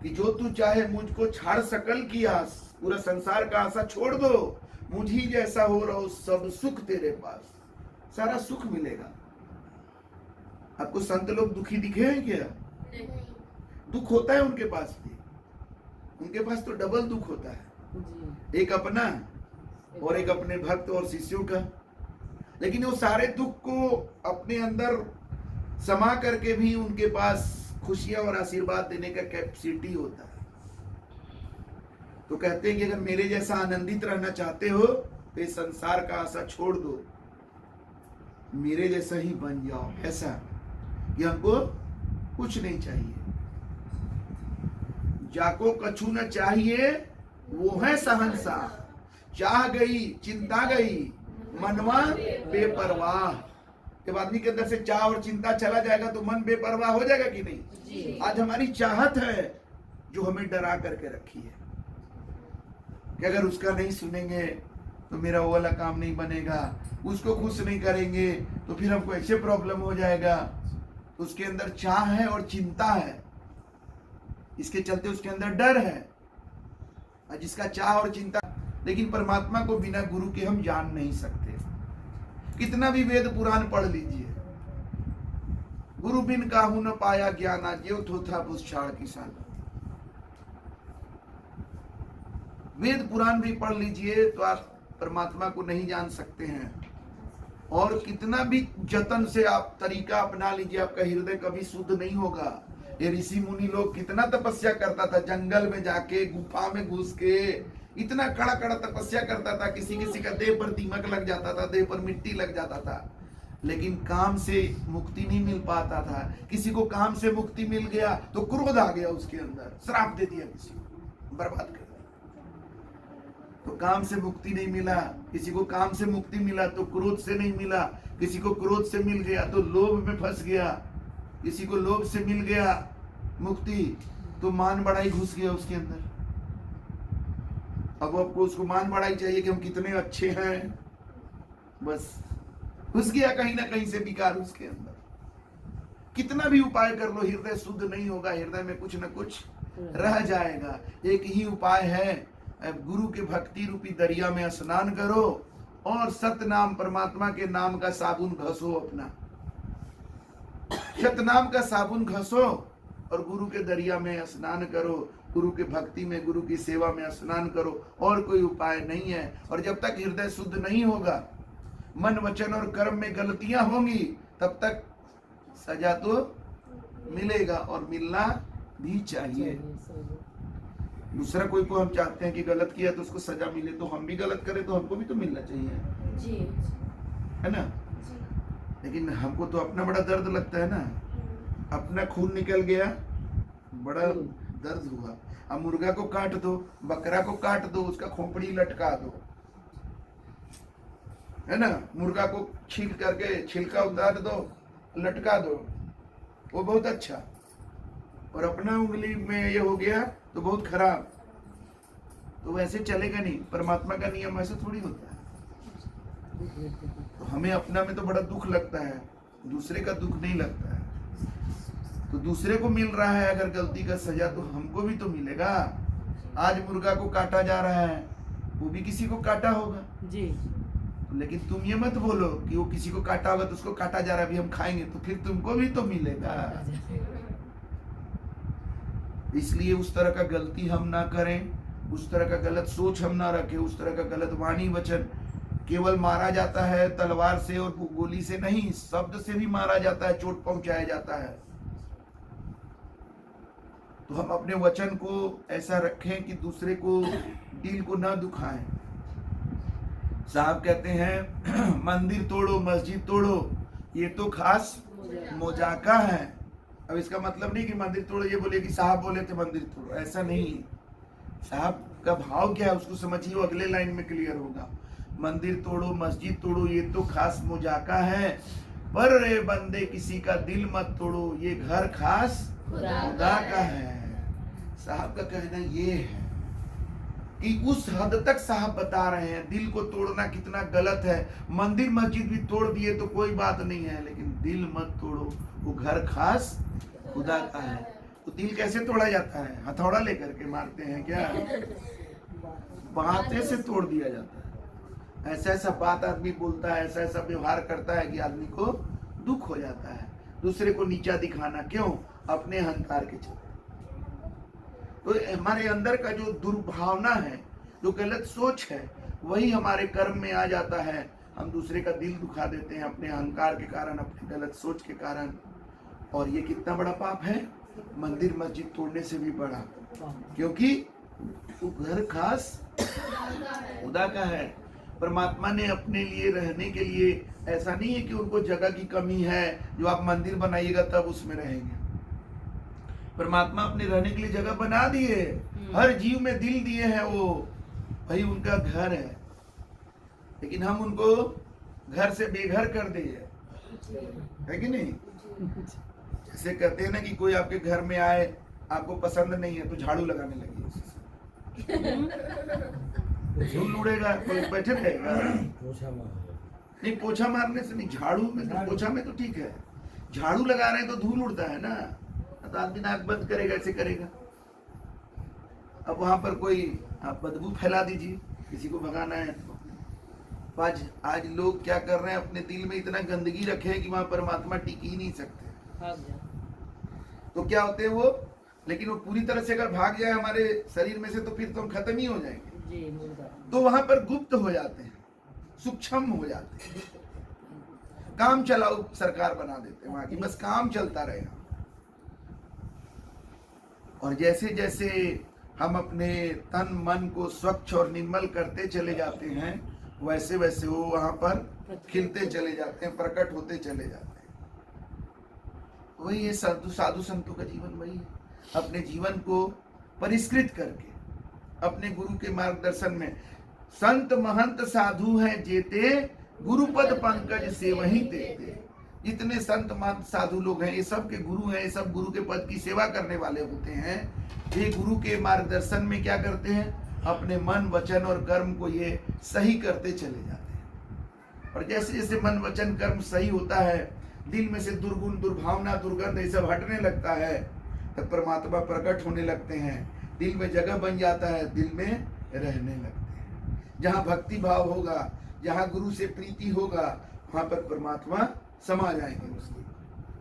S1: कि जो तू चाहे मुझको छाड़ सकल की आस, पूरा संसार का आशा छोड़ दो, मुझ ही जैसा हो रहो सब सुख तेरे पास। सारा सुख मिलेगा। आपको संत लोग दुखी दिखे हैं क्या? दुख होता है उनके पास भी, उनके पास तो डबल दुख होता है,
S2: जी,
S1: एक अपना और एक अपने भक्त और शिष्यों का। लेकिन वो सारे दुख को अपने अंदर समा करके भी उनके पास खुशियां और आशीर्वाद देने का कैपेसिटी होता है। तो कहते हैं कि अगर मेरे जैसा आनंदित रहना चाहते हो तो इस संसार का आशा छोड़ दो, मेरे जैसा ही बन जाओ। ऐसा कि हमको कुछ नहीं चाहिए, जाको कछु न चाहिए वो है सहनशाह, चाह गई चिंता गई मनवा बेपरवाह। जब आदमी के अंदर से चाह और चिंता चला जाएगा तो मन बेपरवाह हो जाएगा कि नहीं?
S2: जी,
S1: आज हमारी चाहत है जो हमें डरा करके रखी है कि अगर उसका नहीं सुनेंगे तो मेरा वो वाला काम नहीं बनेगा, उसको खुश नहीं करेंगे तो फिर हमको ऐसे प्रॉब्लम हो जाएगा। तो उसके अंदर चाह है और चिंता है, इसके चलते उसके अंदर डर है। और जिसका चाह और चिंता, लेकिन परमात्मा को बिना गुरु के हम जान नहीं सकते। कितना भी वेद पुराण पढ़ लीजिए, गुरु बिन काहू न पाया ज्ञाना, ज्यों थोथा बुझछाड़ किसान। वेद पुराण भी पढ़ लीजिए तो आप परमात्मा को नहीं जान सकते हैं। और कितना भी जतन से आप तरीका अपना लीजिए, आपका हृदय कभी शुद्ध नहीं होगा। ये ऋषि मुनि लोग कितना तपस्या करता था, जंगल में जाके गुफा में घुस के इतना कड़ा कड़ा तपस्या करता था। किसी किसी का देह पर दीमक लग जाता था, देह पर मिट्टी लग जाता था, लेकिन काम से मुक्ति नहीं मिल पाता था। किसी को काम से मुक्ति मिल गया तो क्रोध आ गया उसके अंदर, श्राप दे दिया, किसी को बर्बाद कर दिया। तो काम से मुक्ति नहीं मिला, किसी को काम से मुक्ति मिला तो क्रोध से नहीं मिला, किसी को क्रोध से मिल गया तो लोभ में फंस गया, किसी को लोभ से मिल गया मुक्ति तो मान बढ़ाई घुस गया उसके अंदर। अब आपको उसको मान बढ़ाई चाहिए कि हम कितने अच्छे हैं, बस घुस गया कहीं ना कहीं से विकार उसके अंदर। कितना भी उपाय कर लो, हृदय शुद्ध नहीं होगा, हृदय में कुछ न कुछ रह जाएगा। एक ही उपाय है, गुरु के भक्ति रूपी दरिया में स्नान करो और सतनाम परमात्मा के नाम का साबुन घसो, अपना सतनाम का साबुन घसो और गुरु के दरिया में स्नान करो, गुरु के भक्ति में, गुरु की सेवा में स्नान करो। और कोई उपाय नहीं है। और जब तक हृदय शुद्ध नहीं होगा, मन वचन और कर्म में गलतियां होंगी, तब तक सजा तो मिलेगा और मिलना भी चाहिए। दूसरा कोई को हम चाहते हैं कि गलत किया तो उसको सजा मिले, तो हम भी गलत करें तो हमको भी तो मिलना चाहिए,
S2: जी
S1: है ना। लेकिन हमको तो अपना बड़ा दर्द लगता है ना, अपना खून निकल गया, बड़ा दर्द हुआ। अब मुर्गा को काट दो, बकरा को काट दो, उसका खोपड़ी लटका दो, है ना। मुर्गा को छील करके छिलका उतार दो, लटका दो, वो बहुत अच्छा। और अपना उंगली में ये हो गया तो बहुत खराब। तो वैसे चलेगा नहीं, परमात्मा का नियम ऐसे थोड़ी होता है। तो हमें अपना में तो बड़ा दुख लगता है, दूसरे का दुख नहीं लगता है। तो दूसरे को मिल रहा है अगर गलती का सजा, तो हमको भी तो मिलेगा। आज मुर्गा को काटा जा रहा है, वो भी किसी को काटा होगा
S2: जी।
S1: लेकिन तुम ये मत बोलो कि वो किसी को काटा होगा तो उसको काटा जा रहा है, अभी हम खाएंगे, तो फिर तुमको भी तो मिलेगा। इसलिए उस तरह का गलती हम ना करें, उस तरह का गलत सोच हम ना रखें, उस तरह का गलत वाणी वचन। केवल मारा जाता है तलवार से और गोली से नहीं, शब्द से भी मारा जाता है, चोट पहुंचाया जाता है। तो हम अपने वचन को ऐसा रखें कि दूसरे को दिल को ना दुखाएं। साहब कहते हैं मंदिर तोड़ो मस्जिद तोड़ो, ये तो खास मजाका है। अब इसका मतलब नहीं कि मंदिर तोड़ो ये बोले कि साहब बोले थे मंदिर तोड़ो, ऐसा नहीं। साहब का भाव क्या है उसको समझिए, वो अगले लाइन में क्लियर होगा। मंदिर तोड़ो मस्जिद तोड़ो ये तो खास मजाका है, पर रे बंदे किसी का दिल मत तोड़ो, ये घर खास खुदा का है। साहब का कहना ये है कि उस हद तक साहब बता रहे हैं दिल को तोड़ना कितना गलत है। मंदिर मस्जिद भी तोड़ दिए तो कोई बात नहीं है, लेकिन दिल मत तोड़ो, वो घर खास खुदा का है। तो दिल कैसे तोड़ा जाता है? हथौड़ा लेकर के मारते हैं क्या? बातें से तोड़ दिया जाता है। ऐसा ऐसा बात आदमी बोलता है, ऐसा ऐसा व्यवहार करता है कि आदमी को दुख हो जाता है। दूसरे को नीचा दिखाना, क्यों? अपने अहंकार के चलते। तो हमारे अंदर का जो दुर्भावना है, जो गलत सोच है, वही हमारे कर्म में आ जाता है। हम दूसरे का दिल दुखा देते हैं अपने अहंकार के कारण, अपनी गलत सोच के कारण। और ये कितना बड़ा पाप है, मंदिर मस्जिद तोड़ने से भी बड़ा, क्योंकि वो घर खास खुदा का है। परमात्मा ने अपने लिए रहने के लिए, ऐसा नहीं है कि उनको जगह की कमी है जो आप मंदिर बनाइएगा तब उसमें रहेंगे। परमात्मा अपने रहने के लिए जगह बना दिए, हर जीव में दिल दिए हैं, वो भाई उनका घर है। लेकिन हम उनको घर से बेघर कर दिए, है कि नहीं? जैसे कहते हैं ना कि कोई आपके घर में आए, आपको पसंद नहीं है तो झाड़ू लगाने लगी, झूल उड़ेगा, कोई बैठे रहेगा? नहीं, पोछा मारने से नहीं, झाड़ू में तो, पोछा में तो ठीक है, झाड़ू लगा रहे हैं तो धूल उड़ता है ना, तो आदमी नाक बंद करेगा, ऐसे करेगा। अब वहां पर कोई आप बदबू फैला दीजिए, किसी को भगाना है तो। आज लोग क्या कर रहे हैं, अपने दिल में इतना गंदगी रखे हैं कि वहां परमात्मा टिक ही नहीं सकते। तो क्या होते हैं वो, लेकिन वो पूरी तरह से अगर भाग जाए हमारे शरीर में से तो फिर तो हम खत्म ही हो जाएंगे। तो वहां पर गुप्त हो जाते हैं, सूक्ष्म हो जाते हैं, काम चलाओ सरकार बना देते हैं वहां की, बस काम चलता रहेगा। और जैसे जैसे हम अपने तन मन को स्वच्छ और निर्मल करते चले जाते हैं, वैसे वैसे वो वहां पर खिलते चले जाते हैं, प्रकट होते चले जाते हैं। वही है साधु संतों का जीवन, वही है। अपने जीवन को परिष्कृत करके अपने गुरु के मार्गदर्शन में, संत महंत साधु हैं जेते, गुरुपद पंकज से वही देते। जितने संत महंत साधु लोग हैं, ये सब के गुरु हैं, ये सब गुरु के पद की सेवा करने वाले होते हैं। ये गुरु के मार्गदर्शन में क्या करते हैं, अपने मन वचन और कर्म को ये सही करते चले जाते हैं। और जैसे जैसे मन वचन कर्म सही होता है, दिल में से दुर्गुण दुर्भावना दुर्गंध ये सब हटने लगता है, तब परमात्मा प्रकट होने लगते हैं, दिल में जगह बन जाता है, दिल में रहने लगते हैं। जहाँ भक्ति भाव होगा, जहाँ गुरु से प्रीति होगा, वहां पर परमात्मा समा जाएंगे उसके,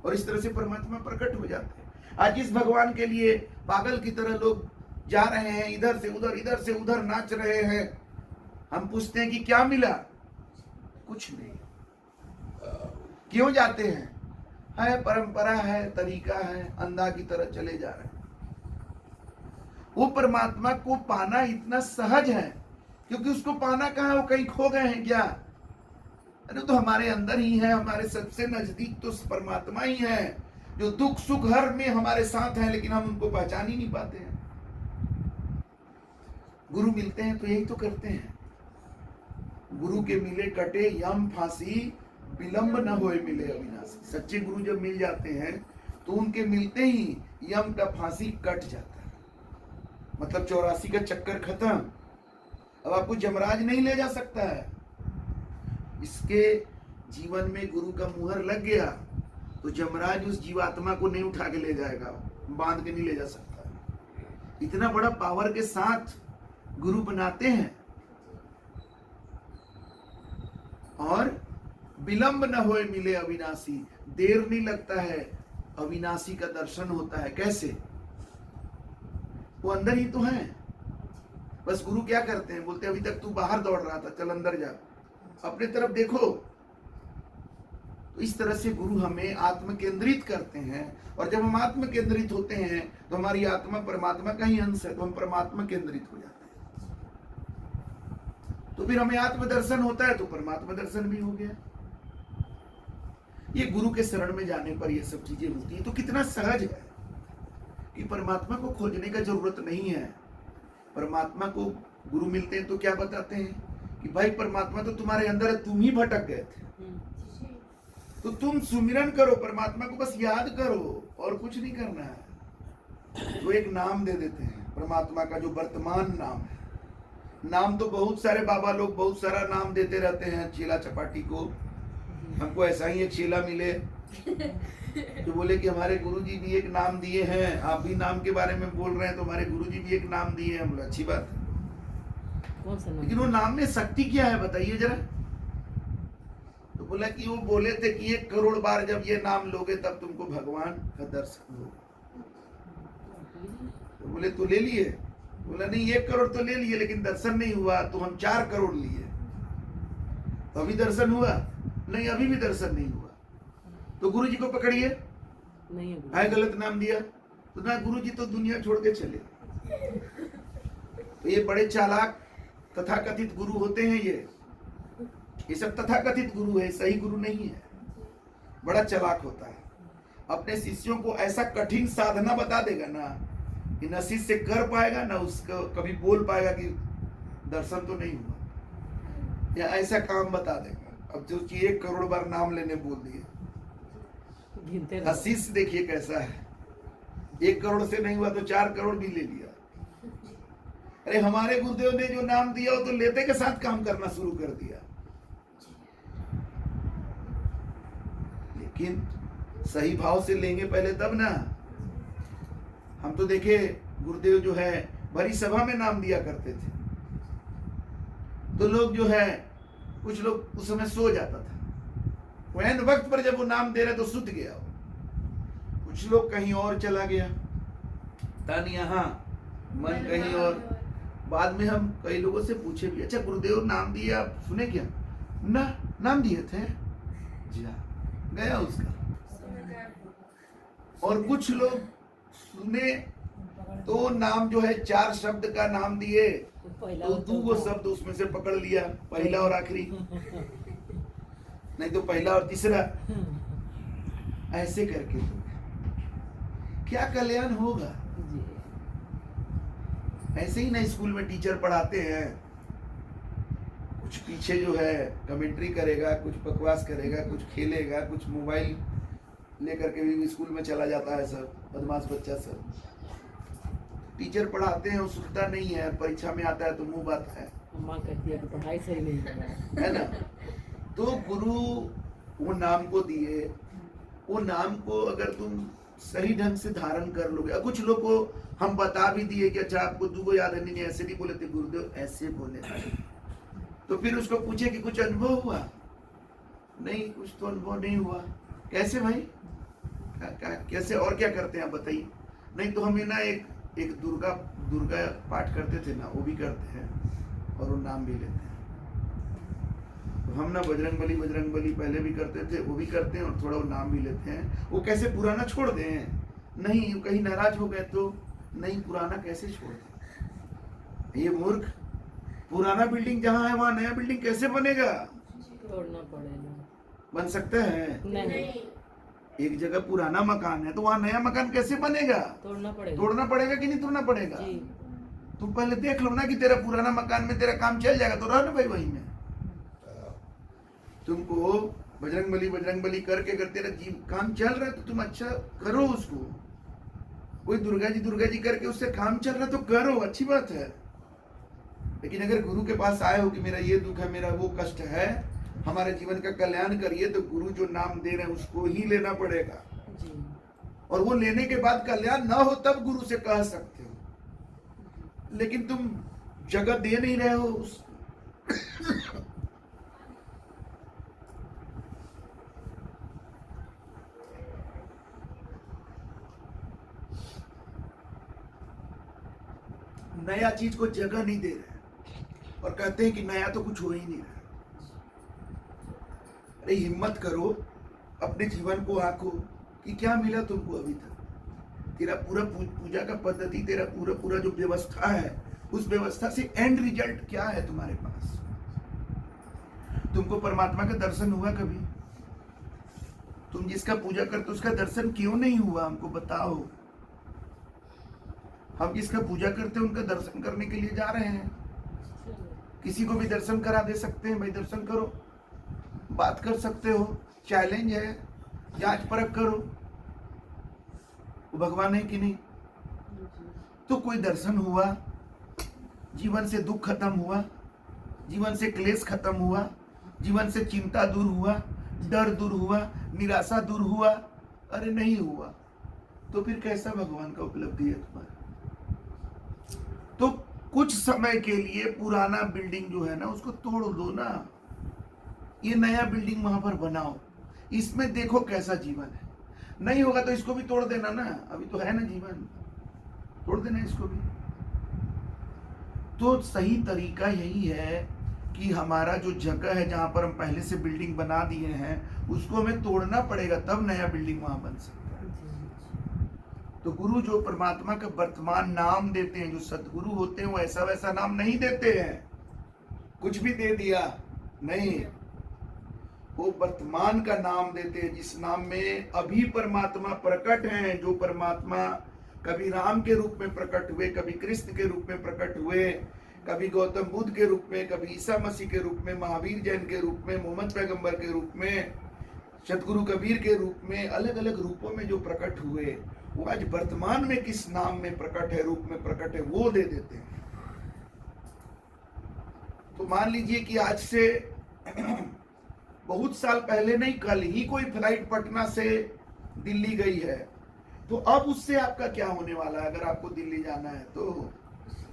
S1: और इस तरह से परमात्मा प्रकट हो जाते हैं। आज इस भगवान के लिए पागल की तरह लोग जा रहे हैं, इधर से उधर नाच रहे हैं। हम पूछते हैं कि क्या मिला? कुछ नहीं। क्यों जाते हैं? है, परंपरा है, तरीका है, अंधा की तरह चले जा रहे हैं। वो परमात्मा को पाना इतना सहज है, क्योंकि उसको पाना कहाँ है, वो कहीं खो गए हैं क्या? अरे तो हमारे अंदर ही है, हमारे सबसे नजदीक तो परमात्मा ही है, जो दुख सुख हर में हमारे साथ है, लेकिन हम उनको पहचान ही नहीं पाते हैं। गुरु मिलते हैं तो यही तो करते हैं, गुरु के मिले कटे यम फांसी, विलंब न होए मिले अविनाशी। सच्चे गुरु जब मिल जाते हैं तो उनके मिलते ही यम का फांसी कट जाता है, मतलब 84 का चक्कर खत्म। अब आपको जमराज नहीं ले जा सकता है। इसके जीवन में गुरु का मुहर लग गया तो जमराज उस जीवात्मा को नहीं उठा के ले जाएगा, बांध के नहीं ले जा सकता। इतना बड़ा पावर के साथ गुरु बनाते हैं, और विलंब न होए मिले अविनाशी, देर नहीं लगता है, अविनाशी का दर्शन होता है। कैसे? वो अंदर ही तो है। बस गुरु क्या करते हैं, बोलते अभी तक तू बाहर दौड़ रहा था, चल अंदर जा, अपने तरफ देखो। तो इस तरह से गुरु हमें आत्म केंद्रित करते हैं, और जब हम आत्म केंद्रित होते हैं तो हमारी आत्मा परमात्मा का ही अंश है, तो हम परमात्मा केंद्रित हो जाते हैं। तो फिर हमें आत्म दर्शन होता है तो परमात्मा दर्शन भी हो गया। ये गुरु के शरण में जाने पर ये सब चीजें होती है। तो कितना सहज है कि परमात्मा को खोजने का जरूरत नहीं है। परमात्मा को गुरु मिलते हैं तो क्या बताते हैं कि भाई परमात्मा तो तुम्हारे अंदर है, तुम ही भटक गए थे, तो तुम सुमिरन करो, परमात्मा को बस याद करो, और कुछ नहीं करना है। तो एक नाम दे देते हैं परमात्मा का, जो वर्तमान नाम है। नाम तो बहुत सारे बाबा लोग बहुत सारा नाम देते रहते हैं चेला चपाटी को। हमको ऐसा ही एक चेला मिले जो बोले कि हमारे गुरुजी भी एक नाम दिए हैं, आप भी नाम के बारे में बोल रहे हैं तो हमारे गुरुजी भी एक नाम दिए हैं। हम बोले अच्छी बात है,
S2: कौन सा नाम?
S1: लेकिन वो नाम में शक्ति क्या है बताइए जरा। तो बोला कि वो बोले थे कि 1 करोड़ बार जब ये नाम लोगे तब तुमको भगवान का दर्शन होगा। तो बोले तो ले लिए? बोला नहीं, 1 करोड़ तो ले लिए लेकिन दर्शन नहीं हुआ, तो हम 4 करोड़ लिए, तो अभी दर्शन हुआ? नहीं, अभी भी दर्शन नहीं हुआ। तो गुरु जी को पकड़िए,
S2: नहीं
S1: है गलत नाम दिया तो ना, गुरु जी तो दुनिया छोड़ के चले। तो ये बड़े चालाक तथाकथित गुरु होते हैं। ये सब तथाकथित गुरु है, सही गुरु नहीं है। बड़ा चालाक होता है, अपने शिष्यों को ऐसा कठिन साधना बता देगा ना कि न शिष्य कर पाएगा ना उसको कभी बोल पाएगा कि दर्शन तो नहीं हुआ, या ऐसा काम बता देगा। अब जो 1 करोड़ बार नाम लेने बोल दिए, शिष्य देखिए कैसा है, 1 करोड़ से नहीं हुआ तो 4 करोड़ भी ले लिया। अरे हमारे गुरुदेव ने जो नाम दिया वो तो लेते के साथ काम करना शुरू कर दिया। लेकिन सही भाव से लेंगे पहले तब ना। हम तो देखे गुरुदेव जो है भरी सभा में नाम दिया करते थे, तो लोग जो है कुछ लोग उस समय सो जाता था, वैन वक्त पर जब वो नाम दे रहे तो सुत गया। कुछ लोग कहीं और चला गया, तन यहाँ मन कहीं और। बाद में हम कई लोगों से पूछे भी, अच्छा गुरुदेव नाम दिया आप सुने क्या? ना, नाम दिए थे जी हाँ, गया उसका। और कुछ लोग सुने तो नाम जो है 4 शब्द का नाम दिए, तो 2 शब्द उसमें से पकड़ लिया, पहला और आखिरी, नहीं तो पहला और तीसरा। ऐसे करके तो क्या कल्याण होगा? ऐसे ही ना स्कूल में टीचर पढ़ाते हैं, कुछ पीछे जो है कमेंट्री करेगा, कुछ बकवास करेगा, कुछ खेलेगा, कुछ मोबाइल लेकर के भी स्कूल में चला जाता है सब बदमाश बच्चा सब। टीचर पढ़ाते हैं, वो सुनता नहीं है, परीक्षा में आता है तो मुंह बात है।
S2: माँ कहती है कि पढ़ाई सही नहीं
S1: है ना। तो गुरु वो नाम को दिए, वो नाम को अगर तुम सही ढंग से धारण कर लोगे। कुछ लोग को हम बता भी दिए कि अच्छा आपको 2 याद है, नहीं ऐसे नहीं बोले थे गुरुदेव, ऐसे बोले। तो फिर उसको पूछे कि कुछ अनुभव हुआ? नहीं, कुछ तो अनुभव नहीं हुआ। कैसे भाई? कैसे और क्या करते हैं आप बताइए? नहीं तो हमें ना एक दुर्गा पाठ करते थे ना, वो भी करते हैं और वो नाम भी लेते हैं। तो हम ना बजरंग बली पहले भी करते थे, वो भी करते हैं और थोड़ा वो नाम भी लेते हैं। वो कैसे पुराना छोड़ दें? नहीं, कहीं नाराज हो गए तो नहीं, पुराना कैसे छोड़ दें? ये मूर्ख, पुराना बिल्डिंग जहाँ है वहाँ नया बिल्डिंग कैसे बनेगा?
S2: तोड़ना पड़ेगा।
S1: बन सकता है?
S2: नहीं,
S1: एक जगह पुराना मकान है तो वहाँ नया मकान कैसे बनेगा?
S2: तोड़ना पड़ेगा।
S1: तोड़ना पड़ेगा कि नहीं तोड़ना पड़ेगा?
S2: जी।
S1: तुम पहले देख लो ना कि तेरा पुराना मकान में तेरा काम चल जाएगा तो रह ना भाई वहीं में। तुमको बजरंग बली करके अगर तेरा जीव काम चल रहा है तो तुम अच्छा करो उसको। कोई दुर्गा जी करके उससे काम चल रहा है तो करो, अच्छी बात है। लेकिन अगर गुरु के पास आए हो कि मेरा ये दुख है, मेरा वो कष्ट है, हमारे जीवन का कल्याण करिए, तो गुरु जो नाम दे रहे हैं उसको ही लेना पड़ेगा।
S2: जी।
S1: और वो लेने के बाद कल्याण ना हो तब गुरु से कह सकते हो। लेकिन तुम जगह दे नहीं रहे हो उस नया चीज को जगह नहीं दे रहे और कहते हैं कि नया तो कुछ हो ही नहीं रहा। अरे हिम्मत करो, अपने जीवन को आंको कि क्या मिला तुमको अभी तक। तेरा पूरा पूजा का पद्धति, तेरा पूरा जो व्यवस्था है, उस व्यवस्था से एंड रिजल्ट क्या है तुम्हारे पास? तुमको परमात्मा का दर्शन हुआ कभी? तुम जिसका पूजा करते उसका दर्शन क्यों नहीं हुआ? हमको बताओ। हम जिसका पूजा करते हैं उनका दर्शन करने के लिए जा रहे हैं। किसी को भी दर्शन करा दे सकते हैं, भाई दर्शन करो, बात कर सकते हो, चैलेंज है, जांच परख करो वो भगवान है कि नहीं। तो कोई दर्शन हुआ, जीवन से दुख खत्म हुआ, जीवन से क्लेश खत्म हुआ, जीवन से चिंता दूर हुआ, डर दूर हुआ, निराशा दूर हुआ? अरे नहीं हुआ तो फिर कैसा भगवान का उपलब्धि है तुम्हारा? तो कुछ समय के लिए पुराना बिल्डिंग जो है ना उसको तोड़ दो ना, ये नया बिल्डिंग वहां पर बनाओ, इसमें देखो कैसा जीवन है। नहीं होगा तो इसको भी तोड़ देना ना, अभी तो है ना जीवन, तोड़ देना इसको भी। तो सही तरीका यही है कि हमारा जो जगह है जहां पर हम पहले से बिल्डिंग बना दिए हैं उसको हमें तोड़ना पड़ेगा, तब नया बिल्डिंग वहां बन सकता है। तो गुरु जो परमात्मा का वर्तमान नाम देते हैं, जो सदगुरु होते हैं, वो ऐसा वैसा नाम नहीं देते हैं, कुछ भी दे दिया नहीं, वो वर्तमान का नाम देते हैं, जिस नाम में अभी परमात्मा प्रकट हैं। जो परमात्मा कभी राम के रूप में प्रकट हुए, कभी कृष्ण के रूप में प्रकट हुए, कभी गौतम बुद्ध के रूप में, कभी ईसा मसीह के रूप में, महावीर जैन के रूप में, मोहम्मद पैगंबर के रूप में, सतगुरु कबीर के रूप में, अलग अलग रूपों में जो प्रकट हुए, वो आज वर्तमान में किस नाम में प्रकट है, रूप में प्रकट है, वो दे देते हैं। तो मान लीजिए कि आज से बहुत साल पहले नहीं, कल ही कोई फ्लाइट पटना से दिल्ली गई है, तो अब उससे आपका क्या होने वाला है? अगर आपको दिल्ली जाना है तो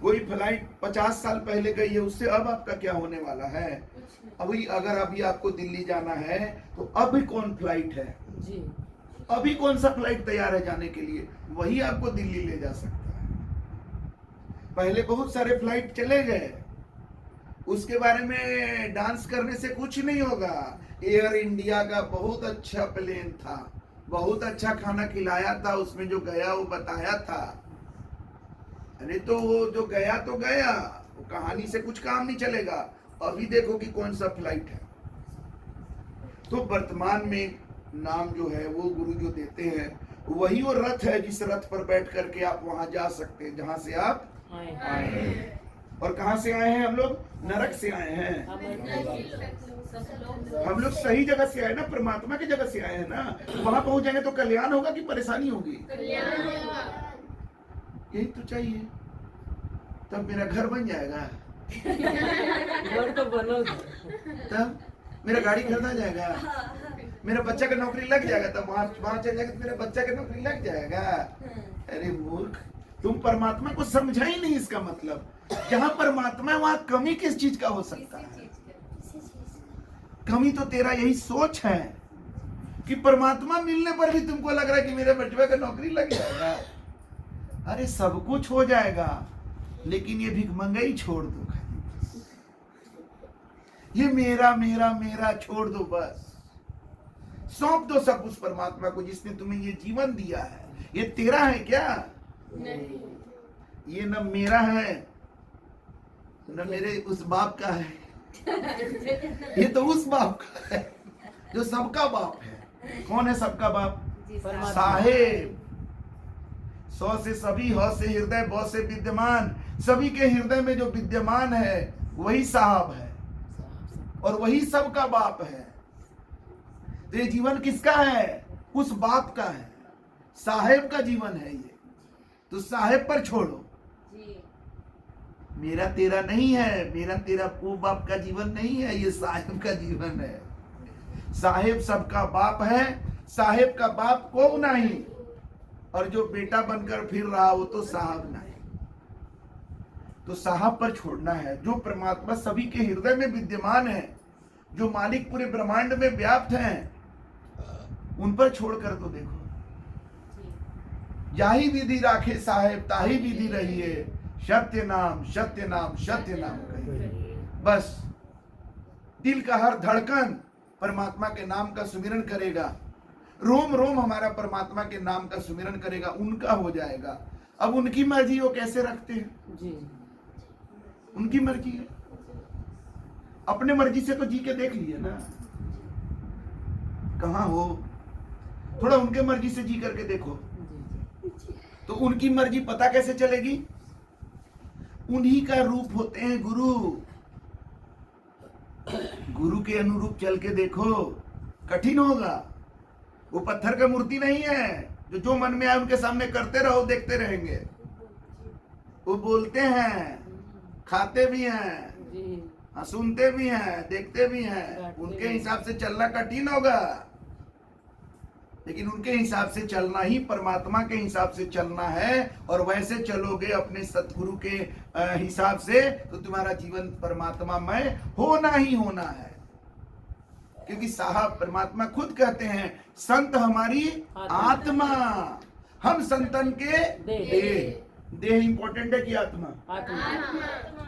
S1: कोई फ्लाइट 50 साल पहले गई है, उससे अब आपका क्या होने वाला है? अभी अभी आपको दिल्ली जाना है तो अभी कौन फ्लाइट है
S2: जी,
S1: अभी कौन सा फ्लाइट तैयार है जाने के लिए, वही आपको दिल्ली ले जा सकता है। पहले बहुत सारे फ्लाइट चले गए, उसके बारे में डांस करने से कुछ नहीं होगा। एयर इंडिया का बहुत अच्छा प्लेन था, बहुत अच्छा खाना खिलाया था, उसमें जो गया वो बताया था। अरे तो वो जो गया तो गया, वो कहानी से कुछ काम नहीं चलेगा। अभी देखो कि कौन सा फ्लाइट है। तो वर्तमान में नाम जो है वो गुरु जो देते हैं, वही वो रथ है जिस रथ पर बैठ करके आप वहां जा सकते हैं जहां से आप आए हैं। और कहां से आए हैं? हम लोग नरक से आए हैं। हम लोग सही जगह से आए ना, परमात्मा की जगह से आए हैं ना। वहां पहुंच जाएंगे तो कल्याण होगा कि परेशानी होगी? यही तो चाहिए, तब मेरा घर बन जाएगा,
S2: घर तो बनो,
S1: तब मेरा गाड़ी खरीदा जाएगा, मेरा बच्चा का नौकरी लग जाएगा, तब वहां चल जाएगा तो मेरा बच्चा का नौकरी लग जाएगा। अरे मूर्ख, तुम परमात्मा को समझा ही नहीं। इसका मतलब जहां परमात्मा है वहां कमी किस चीज का हो सकता है? कमी तो तेरा यही सोच है कि परमात्मा मिलने पर भी तुमको लग रहा है कि मेरे बच्चे का नौकरी लग जाएगा। अरे सब कुछ हो जाएगा, लेकिन ये भिखमंगाई छोड़ दो। ये मेरा मेरा मेरा छोड़ दो, बस सौंप दो सब उस परमात्मा को जिसने तुम्हें ये जीवन दिया है। ये तेरा है क्या?
S2: नहीं।
S1: ये न मेरा है न मेरे उस बाप का है, ये तो उस बाप का है जो सबका बाप है। कौन है सबका बाप?
S2: परमात्मा।
S1: साहेब। सौ से सभी, ह से हृदय, ब से विद्यमान। सभी के हृदय में जो विद्यमान है वही साहब है और वही सबका बाप है। तो ये जीवन किसका है? उस बाप का है, साहेब का जीवन है ये। तो साहेब पर छोड़ो, मेरा तेरा नहीं है, मेरा तेरा वो बाप का जीवन नहीं है, ये साहेब का जीवन है। साहेब सबका बाप है, साहेब का बाप को नहीं, और जो बेटा बनकर फिर रहा वो तो साहब नहीं। तो साहब पर छोड़ना है, जो परमात्मा सभी के हृदय में विद्यमान है, जो मालिक पूरे ब्रह्मांड में व्याप्त हैं, उन पर छोड़कर तो देखो। जाही विधि राखे साहेब ताही विधि रहिए, सत्य नाम सत्य नाम सत्य नाम कहिए। बस दिल का हर धड़कन परमात्मा के नाम का सुमिरन करेगा, रोम रोम हमारा परमात्मा के नाम का सुमिरन करेगा, उनका हो जाएगा। अब उनकी मर्जी वो कैसे रखते हैं,
S2: जी।
S1: उनकी मर्जी है। अपने मर्जी से तो जी के देख लिए ना, कहाँ हो? थोड़ा उनके मर्जी से जी करके देखो, तो उनकी मर्जी पता कैसे चलेगी? उन्हीं का रूप होते हैं गुरु। गुरु के अनुरूप चल के देखो, कठिन होगा। वो पत्थर का मूर्ति नहीं है जो मन में आए उनके सामने करते रहो, देखते रहेंगे। वो बोलते हैं, खाते भी हैं,
S2: जी।
S1: सुनते भी हैं, देखते भी हैं। उनके हिसाब से चलना कठिन होगा, लेकिन उनके हिसाब से चलना ही परमात्मा के हिसाब से चलना है। और वैसे चलोगे अपने सतगुरु के हिसाब से, तो तुम्हारा जीवन परमात्मामय होना ही होना है। क्योंकि साहब परमात्मा खुद कहते हैं, संत हमारी आत्मा, हम संतन के देह। देह इंपॉर्टेंट है कि आत्मा?
S2: आत्मा।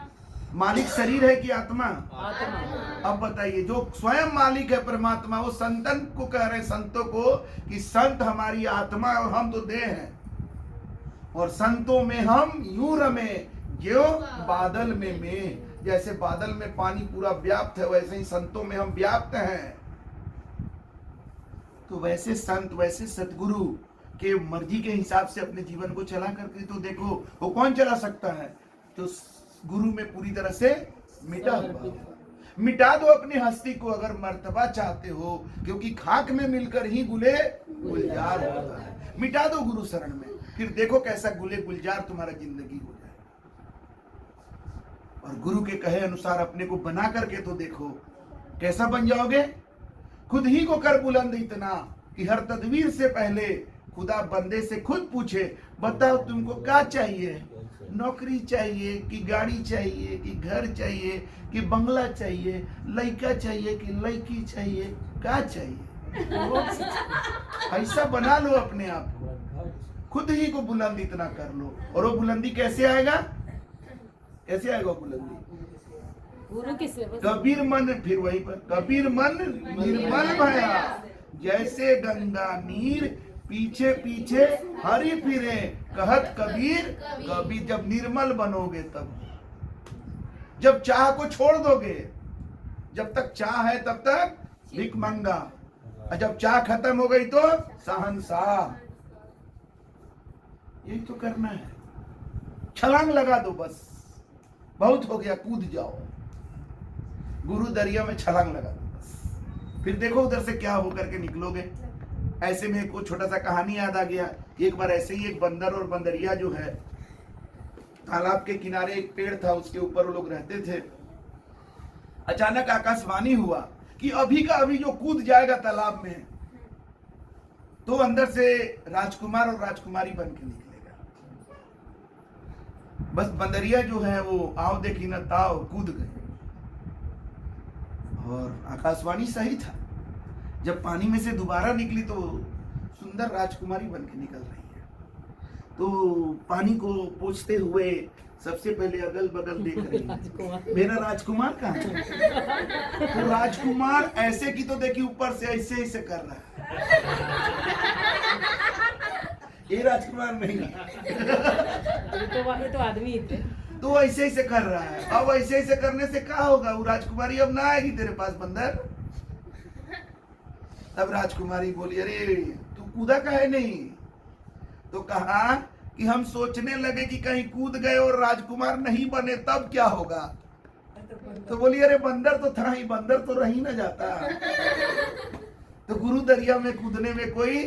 S1: मालिक शरीर है कि आत्मा?
S2: आत्मा।
S1: अब बताइए, जो स्वयं मालिक है परमात्मा, वो संतन को कह रहे हैं, संतों को, कि संत हमारी आत्मा और हम तो देह हैं। और संतों में हम यूं रमे जो बादल में जैसे बादल में पानी पूरा व्याप्त है, वैसे ही संतों में हम व्याप्त हैं। तो वैसे संत, वैसे सतगुरु के मर्जी के हिसाब से अपने जीवन को चला करके तो देखो। वो कौन चला सकता है? जो गुरु में पूरी तरह से मिटा हुआ। मिटा दो अपनी हस्ती को अगर मर्तबा चाहते हो, क्योंकि खाक में मिलकर ही गुले गुलजार होता है। मिटा दो गुरु शरण में, फिर देखो कैसा गुले गुलजार तुम्हारा जिंदगी हो जाए। और गुरु के कहे अनुसार अपने को बना करके तो देखो कैसा बन जाओगे। खुद ही को कर बुलंद इतना कि हर तदबीर से पहले खुदा बंदे से खुद पूछे, बताओ तुमको क्या चाहिए? नौकरी चाहिए कि गाड़ी चाहिए कि घर चाहिए कि बंगला चाहिए, लड़का चाहिए कि लड़की चाहिए, क्या चाहिए? ऐसा बना लो अपने आप को, खुद ही को बुलंद इतना कर लो। और वो बुलंदी कैसे आएगा? कैसे आएगा बुलंदी?
S2: गुरु की सेवा।
S1: कबीर मन, फिर वहीं पर, कबीर मन निर्मल भया, जैसे गंगा नीर पीछे पीछे हरि फिरे, कहत कबीर। कबीर जब निर्मल बनोगे, तब जब चाह को छोड़ दोगे, जब तक चाह है तब तक भिख मंगा, और जब चाह खत्म हो गई तो शहंशाह। यही तो करना है। छलांग लगा दो, बस बहुत हो गया, कूद जाओ गुरु दरिया में, छलांग लगा दो बस। फिर देखो उधर से क्या होकर के निकलोगे। ऐसे में एक छोटा सा कहानी याद आ गया। एक बार ऐसे ही एक बंदर और बंदरिया जो है, तालाब के किनारे एक पेड़ था, उसके ऊपर वो लोग रहते थे। अचानक आकाशवाणी हुआ कि अभी का अभी जो कूद जाएगा तालाब में, तो अंदर से राजकुमार और राजकुमारी बन के निकलेगा। बस बंदरिया जो है वो आओ देखी न ताओ, कूद गए। और आकाशवाणी सही था, जब पानी में से दोबारा निकली तो सुंदर राजकुमारी बन के निकल रही है। तो पानी को पोंछते हुए सबसे पहले अगल बगल देख रही है,
S2: राजकुमार
S1: मेरा राजकुमार कहाँ है? तो राजकुमार ऐसे की तो देखी ऊपर से ऐसे ऐसे कर रहा है, ये राजकुमार नहीं है।
S2: ये तो आदमी ही थे।
S1: तो ऐसे ऐसे कर रहा है। अब ऐसे ऐसे करने से क्या होगा? वो राजकुमारी अब ना आएगी तेरे पास बंदर। तब राजकुमारी बोली, अरे तू कूदा काहे नहीं? तो कहा कि हम सोचने लगे कि कहीं कूद गए और राजकुमार नहीं बने तब क्या होगा? तो बोली, अरे बंदर तो था ही, बंदर तो रही ना जाता। तो गुरु दरिया में कूदने में कोई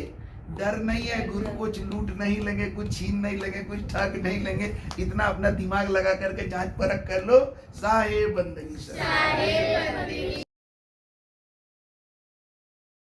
S1: डर नहीं है। गुरु कुछ लूट नहीं लेंगे, कुछ छीन नहीं लेंगे, कुछ ठग नहीं लेंगे। इतना अपना दिमाग लगा करके जांच परख कर लो। साहेब बंदगी।